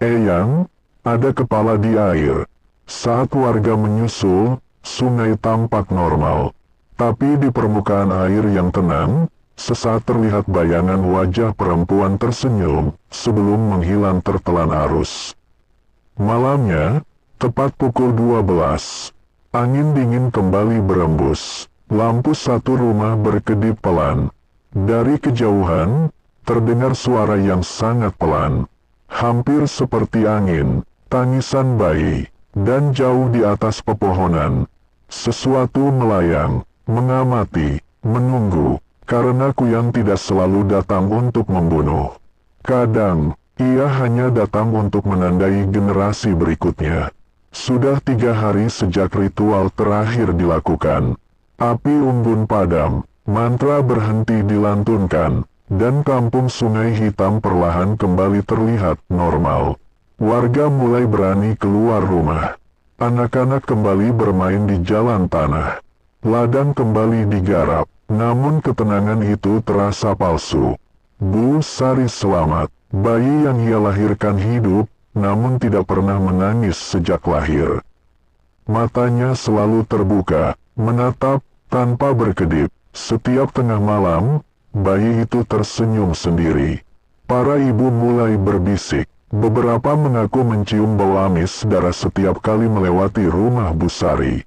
[SPEAKER 1] Eyang, ada kepala di air. Saat warga menyusul, sungai tampak normal. Tapi di permukaan air yang tenang, sesaat terlihat bayangan wajah perempuan tersenyum sebelum menghilang tertelan arus. Malamnya, tepat pukul 12, angin dingin kembali berembus. Lampu satu rumah berkedip pelan. Dari kejauhan, terdengar suara yang sangat pelan. Hampir seperti angin, tangisan bayi, dan jauh di atas pepohonan. Sesuatu melayang, mengamati, menunggu, karena Kuyang tidak selalu datang untuk membunuh. Kadang, ia hanya datang untuk menandai generasi berikutnya. Sudah 3 hari sejak ritual terakhir dilakukan. Api unggun padam, mantra berhenti dilantunkan, dan kampung Sungai Hitam perlahan kembali terlihat normal. Warga mulai berani keluar rumah. Anak-anak kembali bermain di jalan tanah. Ladang kembali digarap, namun ketenangan itu terasa palsu. Bu Sari selamat. Bayi yang ia lahirkan hidup, namun tidak pernah menangis sejak lahir. Matanya selalu terbuka, menatap, tanpa berkedip. Setiap tengah malam, bayi itu tersenyum sendiri. Para ibu mulai berbisik, Beberapa mengaku mencium bau amis darah setiap kali melewati rumah Bu Sari.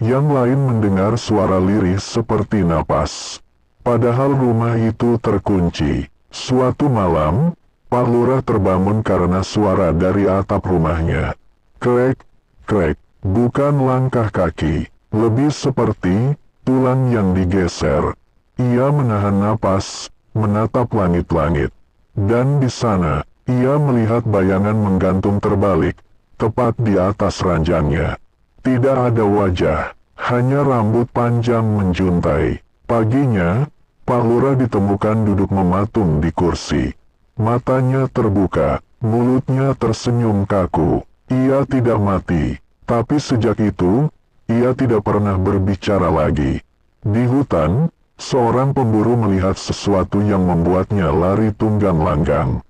[SPEAKER 1] Yang lain mendengar suara lirih seperti napas. Padahal rumah itu terkunci. Suatu malam, Pak Lurah terbangun karena suara dari atap rumahnya. Krek, krek, bukan langkah kaki, lebih seperti tulang yang digeser. Ia menahan napas, menatap langit-langit. Dan di sana, ia melihat bayangan menggantung terbalik, tepat di atas ranjangnya. Tidak ada wajah, hanya rambut panjang menjuntai. Paginya, Pak Lurah ditemukan duduk mematung di kursi. Matanya terbuka, mulutnya tersenyum kaku. Ia tidak mati, tapi sejak itu, ia tidak pernah berbicara lagi. Di hutan, seorang pemburu melihat sesuatu yang membuatnya lari tunggang langgang.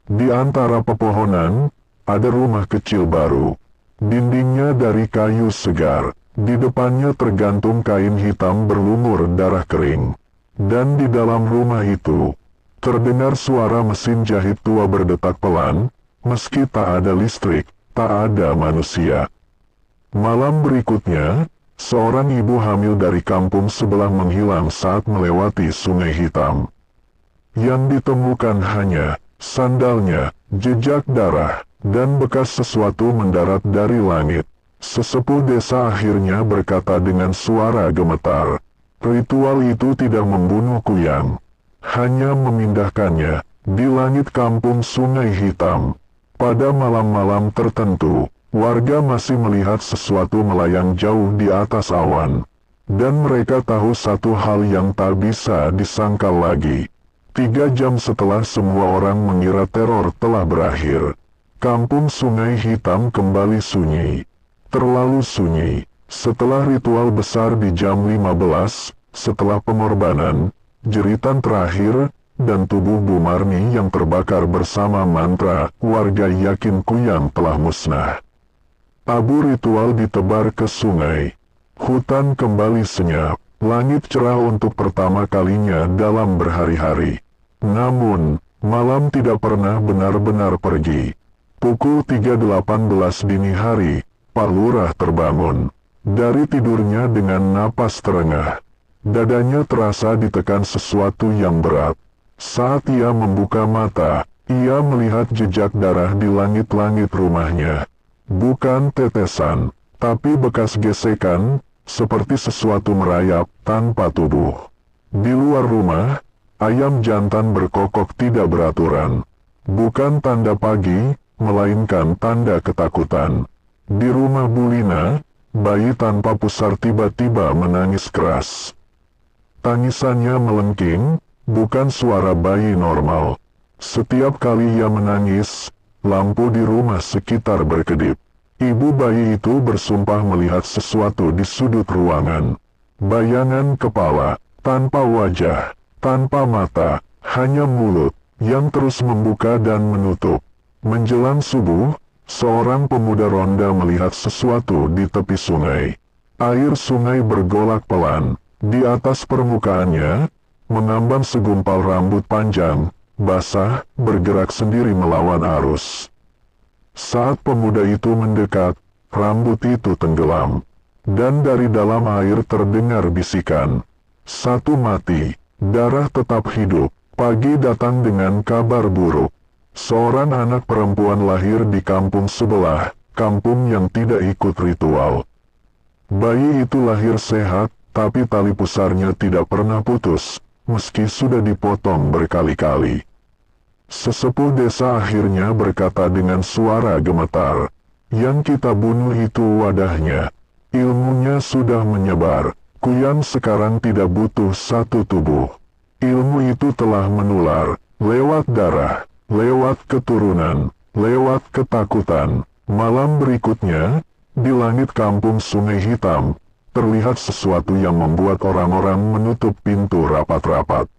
[SPEAKER 1] Di antara pepohonan, ada rumah kecil baru. Dindingnya dari kayu segar. Di depannya tergantung kain hitam berlumur darah kering. Dan di dalam rumah itu, terdengar suara mesin jahit tua berdetak pelan, meski tak ada listrik, tak ada manusia. Malam berikutnya, seorang ibu hamil dari kampung sebelah menghilang saat melewati Sungai Hitam. Yang ditemukan hanya sandalnya, jejak darah, dan bekas sesuatu mendarat dari langit. Sesepuh desa akhirnya berkata dengan suara gemetar, ritual itu tidak membunuh Kuyang, hanya memindahkannya di langit kampung Sungai Hitam. Pada malam-malam tertentu, warga masih melihat sesuatu melayang jauh di atas awan. Dan mereka tahu satu hal yang tak bisa disangkal lagi. 3 jam setelah semua orang mengira teror telah berakhir, kampung Sungai Hitam kembali sunyi. Terlalu sunyi. Setelah ritual besar di jam 15, setelah pengorbanan, jeritan terakhir, dan tubuh Bu Marni yang terbakar bersama mantra, warga yakin Kuyang telah musnah. Abu ritual ditebar ke sungai. Hutan kembali senyap. Langit cerah untuk pertama kalinya dalam berhari-hari. Namun, malam tidak pernah benar-benar pergi. Pukul 3.18 dini hari, Pak Lurah terbangun. Dari tidurnya dengan napas terengah, dadanya terasa ditekan sesuatu yang berat. Saat ia membuka mata, ia melihat jejak darah di langit-langit rumahnya. Bukan tetesan, tapi bekas gesekan, seperti sesuatu merayap tanpa tubuh. Di luar rumah, ayam jantan berkokok tidak beraturan. Bukan tanda pagi, melainkan tanda ketakutan. Di rumah Bulina, bayi tanpa pusar tiba-tiba menangis keras. Tangisannya melengking, bukan suara bayi normal. Setiap kali ia menangis, lampu di rumah sekitar berkedip. Ibu bayi itu bersumpah melihat sesuatu di sudut ruangan. Bayangan kepala, tanpa wajah, tanpa mata, hanya mulut, yang terus membuka dan menutup. Menjelang subuh, seorang pemuda ronda melihat sesuatu di tepi sungai. Air sungai bergolak pelan. Di atas permukaannya, mengambang segumpal rambut panjang, basah, bergerak sendiri melawan arus. Saat pemuda itu mendekat, rambut itu tenggelam. Dan dari dalam air terdengar bisikan. Satu mati, darah tetap hidup. Pagi datang dengan kabar buruk. Seorang anak perempuan lahir di kampung sebelah, kampung yang tidak ikut ritual. Bayi itu lahir sehat, tapi tali pusarnya tidak pernah putus, meski sudah dipotong berkali-kali. Sesepuh desa akhirnya berkata dengan suara gemetar, yang kita bunuh itu wadahnya. Ilmunya sudah menyebar. Kuyang sekarang tidak butuh satu tubuh. Ilmu itu telah menular, lewat darah, lewat keturunan, lewat ketakutan. Malam berikutnya, di langit kampung Sungai Hitam, terlihat sesuatu yang membuat orang-orang menutup pintu rapat-rapat.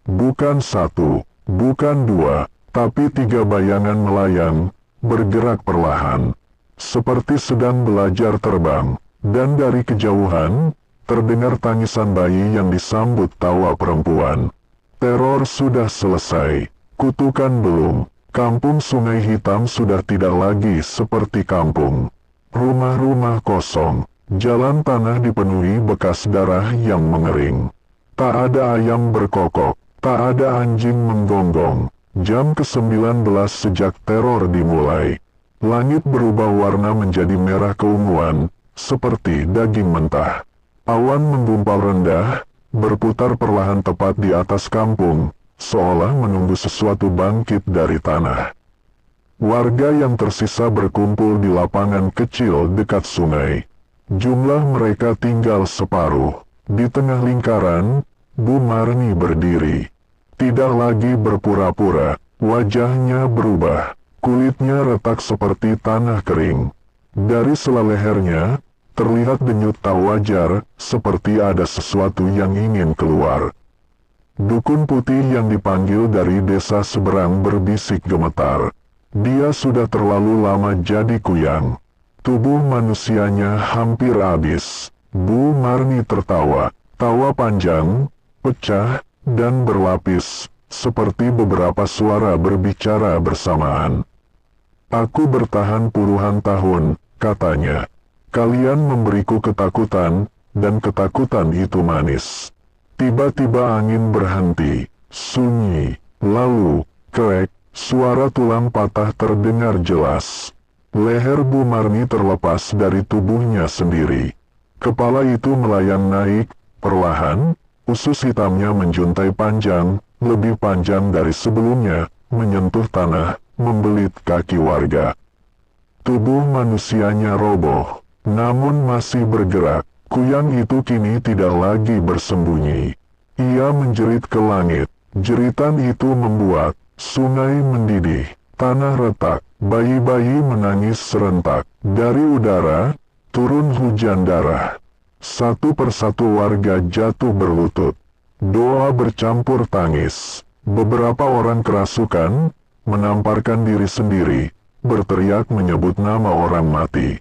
[SPEAKER 1] Bukan satu, bukan dua, tapi 3 bayangan melayang, bergerak perlahan, seperti sedang belajar terbang, dan dari kejauhan, terdengar tangisan bayi yang disambut tawa perempuan. Teror sudah selesai, kutukan belum. Kampung Sungai Hitam sudah tidak lagi seperti kampung. Rumah-rumah kosong, jalan tanah dipenuhi bekas darah yang mengering. Tak ada ayam berkokok, tak ada anjing menggonggong. Jam ke-19 sejak teror dimulai. Langit berubah warna menjadi merah keunguan, seperti daging mentah. Awan menggumpal rendah, berputar perlahan tepat di atas kampung, seolah menunggu sesuatu bangkit dari tanah. Warga yang tersisa berkumpul di lapangan kecil dekat sungai. Jumlah mereka tinggal separuh. Di tengah lingkaran, Bu Marni berdiri. Tidak lagi berpura-pura, wajahnya berubah. Kulitnya retak seperti tanah kering. Dari sela lehernya, terlihat denyut tak wajar, seperti ada sesuatu yang ingin keluar. Dukun putih yang dipanggil dari desa seberang berbisik gemetar. Dia sudah terlalu lama jadi kuyang. Tubuh manusianya hampir habis. Bu Marni tertawa. Tawa panjang, pecah, dan berlapis, seperti beberapa suara berbicara bersamaan. Aku bertahan puluhan tahun, katanya. Kalian memberiku ketakutan, dan ketakutan itu manis. Tiba-tiba angin berhenti, sunyi, lalu, krek, suara tulang patah terdengar jelas. Leher Bu Marni terlepas dari tubuhnya sendiri. Kepala itu melayang naik, perlahan, usus hitamnya menjuntai panjang, lebih panjang dari sebelumnya, menyentuh tanah, membelit kaki warga. Tubuh manusianya roboh, namun masih bergerak. Kuyang itu kini tidak lagi bersembunyi. Ia menjerit ke langit. Jeritan itu membuat sungai mendidih, tanah retak, bayi-bayi menangis serentak. Dari udara, turun hujan darah. Satu persatu warga jatuh berlutut. Doa bercampur tangis. Beberapa orang kerasukan, menamparkan diri sendiri, berteriak menyebut nama orang mati.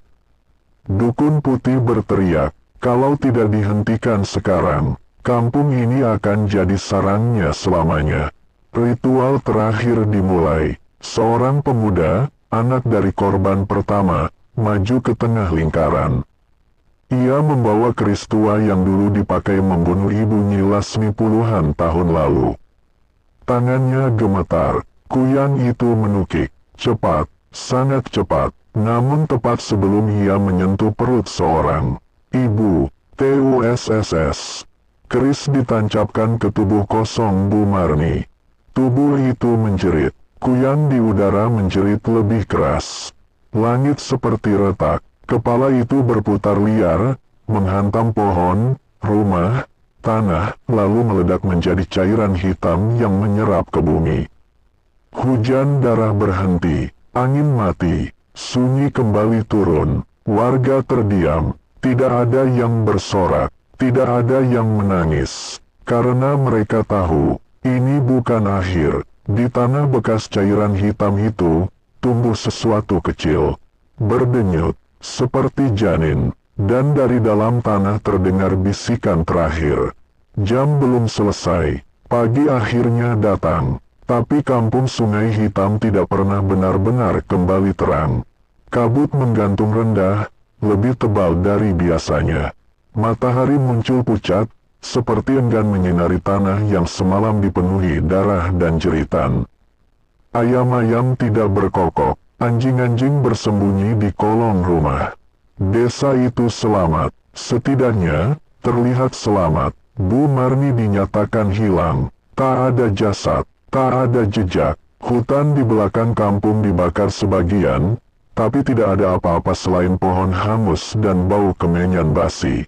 [SPEAKER 1] Dukun putih berteriak, kalau tidak dihentikan sekarang, kampung ini akan jadi sarangnya selamanya. Ritual terakhir dimulai. Seorang pemuda, anak dari korban pertama, maju ke tengah lingkaran. Ia membawa keris tua yang dulu dipakai membunuh Ibu Nyi Lasmi puluhan tahun lalu. Tangannya gemetar, kuyang itu menukik, cepat, sangat cepat, namun tepat sebelum ia menyentuh perut seorang ibu. TUSSS. Keris ditancapkan ke tubuh kosong Bu Marni. Tubuh itu menjerit. Kuyang di udara menjerit lebih keras. Langit seperti retak. Kepala itu berputar liar, menghantam pohon, rumah, tanah, lalu meledak menjadi cairan hitam yang menyerap ke bumi. Hujan darah berhenti. Angin mati. Sunyi kembali turun. Warga terdiam. Tidak ada yang bersorak, tidak ada yang menangis, karena mereka tahu, ini bukan akhir. Di tanah bekas cairan hitam itu, tumbuh sesuatu kecil, berdenyut, seperti janin, dan dari dalam tanah terdengar bisikan terakhir. Jam belum selesai, pagi akhirnya datang, tapi kampung Sungai Hitam tidak pernah benar-benar kembali terang. Kabut menggantung rendah, lebih tebal dari biasanya. Matahari muncul pucat, seperti enggan menyinari tanah yang semalam dipenuhi darah dan jeritan. Ayam-ayam tidak berkokok, anjing-anjing bersembunyi di kolong rumah. Desa itu selamat, setidaknya, terlihat selamat. Bu Marni dinyatakan hilang, tak ada jasad, tak ada jejak. Hutan di belakang kampung dibakar sebagian, tapi tidak ada apa-apa selain pohon hangus dan bau kemenyan basi.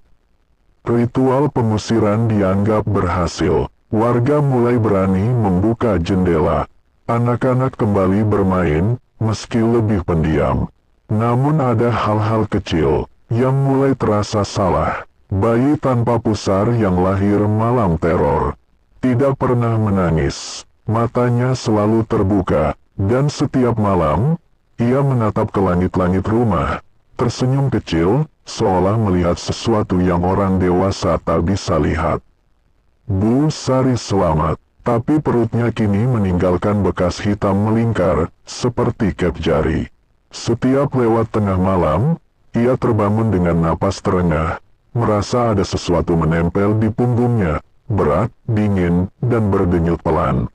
[SPEAKER 1] Ritual pengusiran dianggap berhasil. Warga mulai berani membuka jendela. Anak-anak kembali bermain, meski lebih pendiam. Namun ada hal-hal kecil yang mulai terasa salah. Bayi tanpa pusar yang lahir malam teror. Tidak pernah menangis. Matanya selalu terbuka, dan setiap malam, ia menatap ke langit-langit rumah, tersenyum kecil, seolah melihat sesuatu yang orang dewasa tak bisa lihat. Bu Sari selamat, Tapi perutnya kini meninggalkan bekas hitam melingkar, seperti kep jari. Setiap lewat tengah malam, ia terbangun dengan napas terengah, merasa ada sesuatu menempel di punggungnya, berat, dingin, dan berdenyut pelan.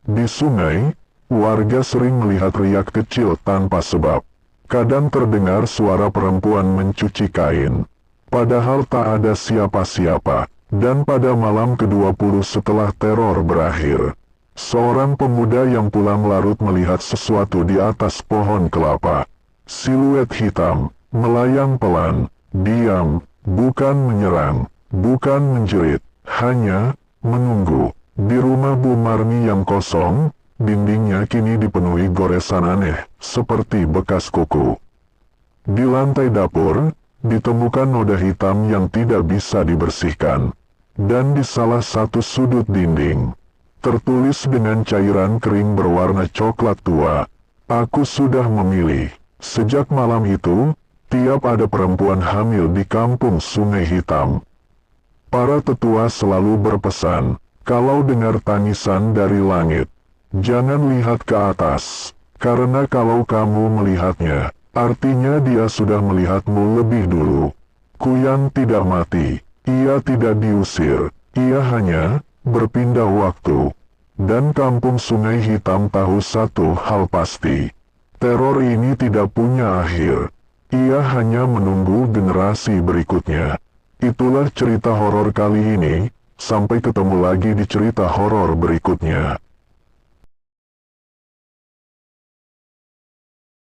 [SPEAKER 1] Di sungai, warga sering melihat riak kecil tanpa sebab. Kadang terdengar suara perempuan mencuci kain. Padahal tak ada siapa-siapa. Dan pada malam ke-20 setelah teror berakhir, seorang pemuda yang pulang larut melihat sesuatu di atas pohon kelapa. Siluet hitam, melayang pelan, diam, bukan menyerang, bukan menjerit, hanya menunggu. Di rumah Bu Marni yang kosong, dindingnya kini dipenuhi goresan aneh, seperti bekas kuku. Di lantai dapur, ditemukan noda hitam yang tidak bisa dibersihkan. Dan di salah satu sudut dinding, tertulis dengan cairan kering berwarna coklat tua, "Aku sudah memilih." Sejak malam itu, tiap ada perempuan hamil di kampung Sungai Hitam, para tetua selalu berpesan, kalau dengar tangisan dari langit, jangan lihat ke atas, karena kalau kamu melihatnya, artinya dia sudah melihatmu lebih dulu. Kuyang tidak mati. Ia tidak diusir, ia hanya berpindah waktu. Dan kampung Sungai Hitam tahu satu hal pasti. Teror ini tidak punya akhir. Ia hanya menunggu generasi berikutnya. Itulah cerita horor kali ini. Sampai ketemu lagi di cerita horor berikutnya.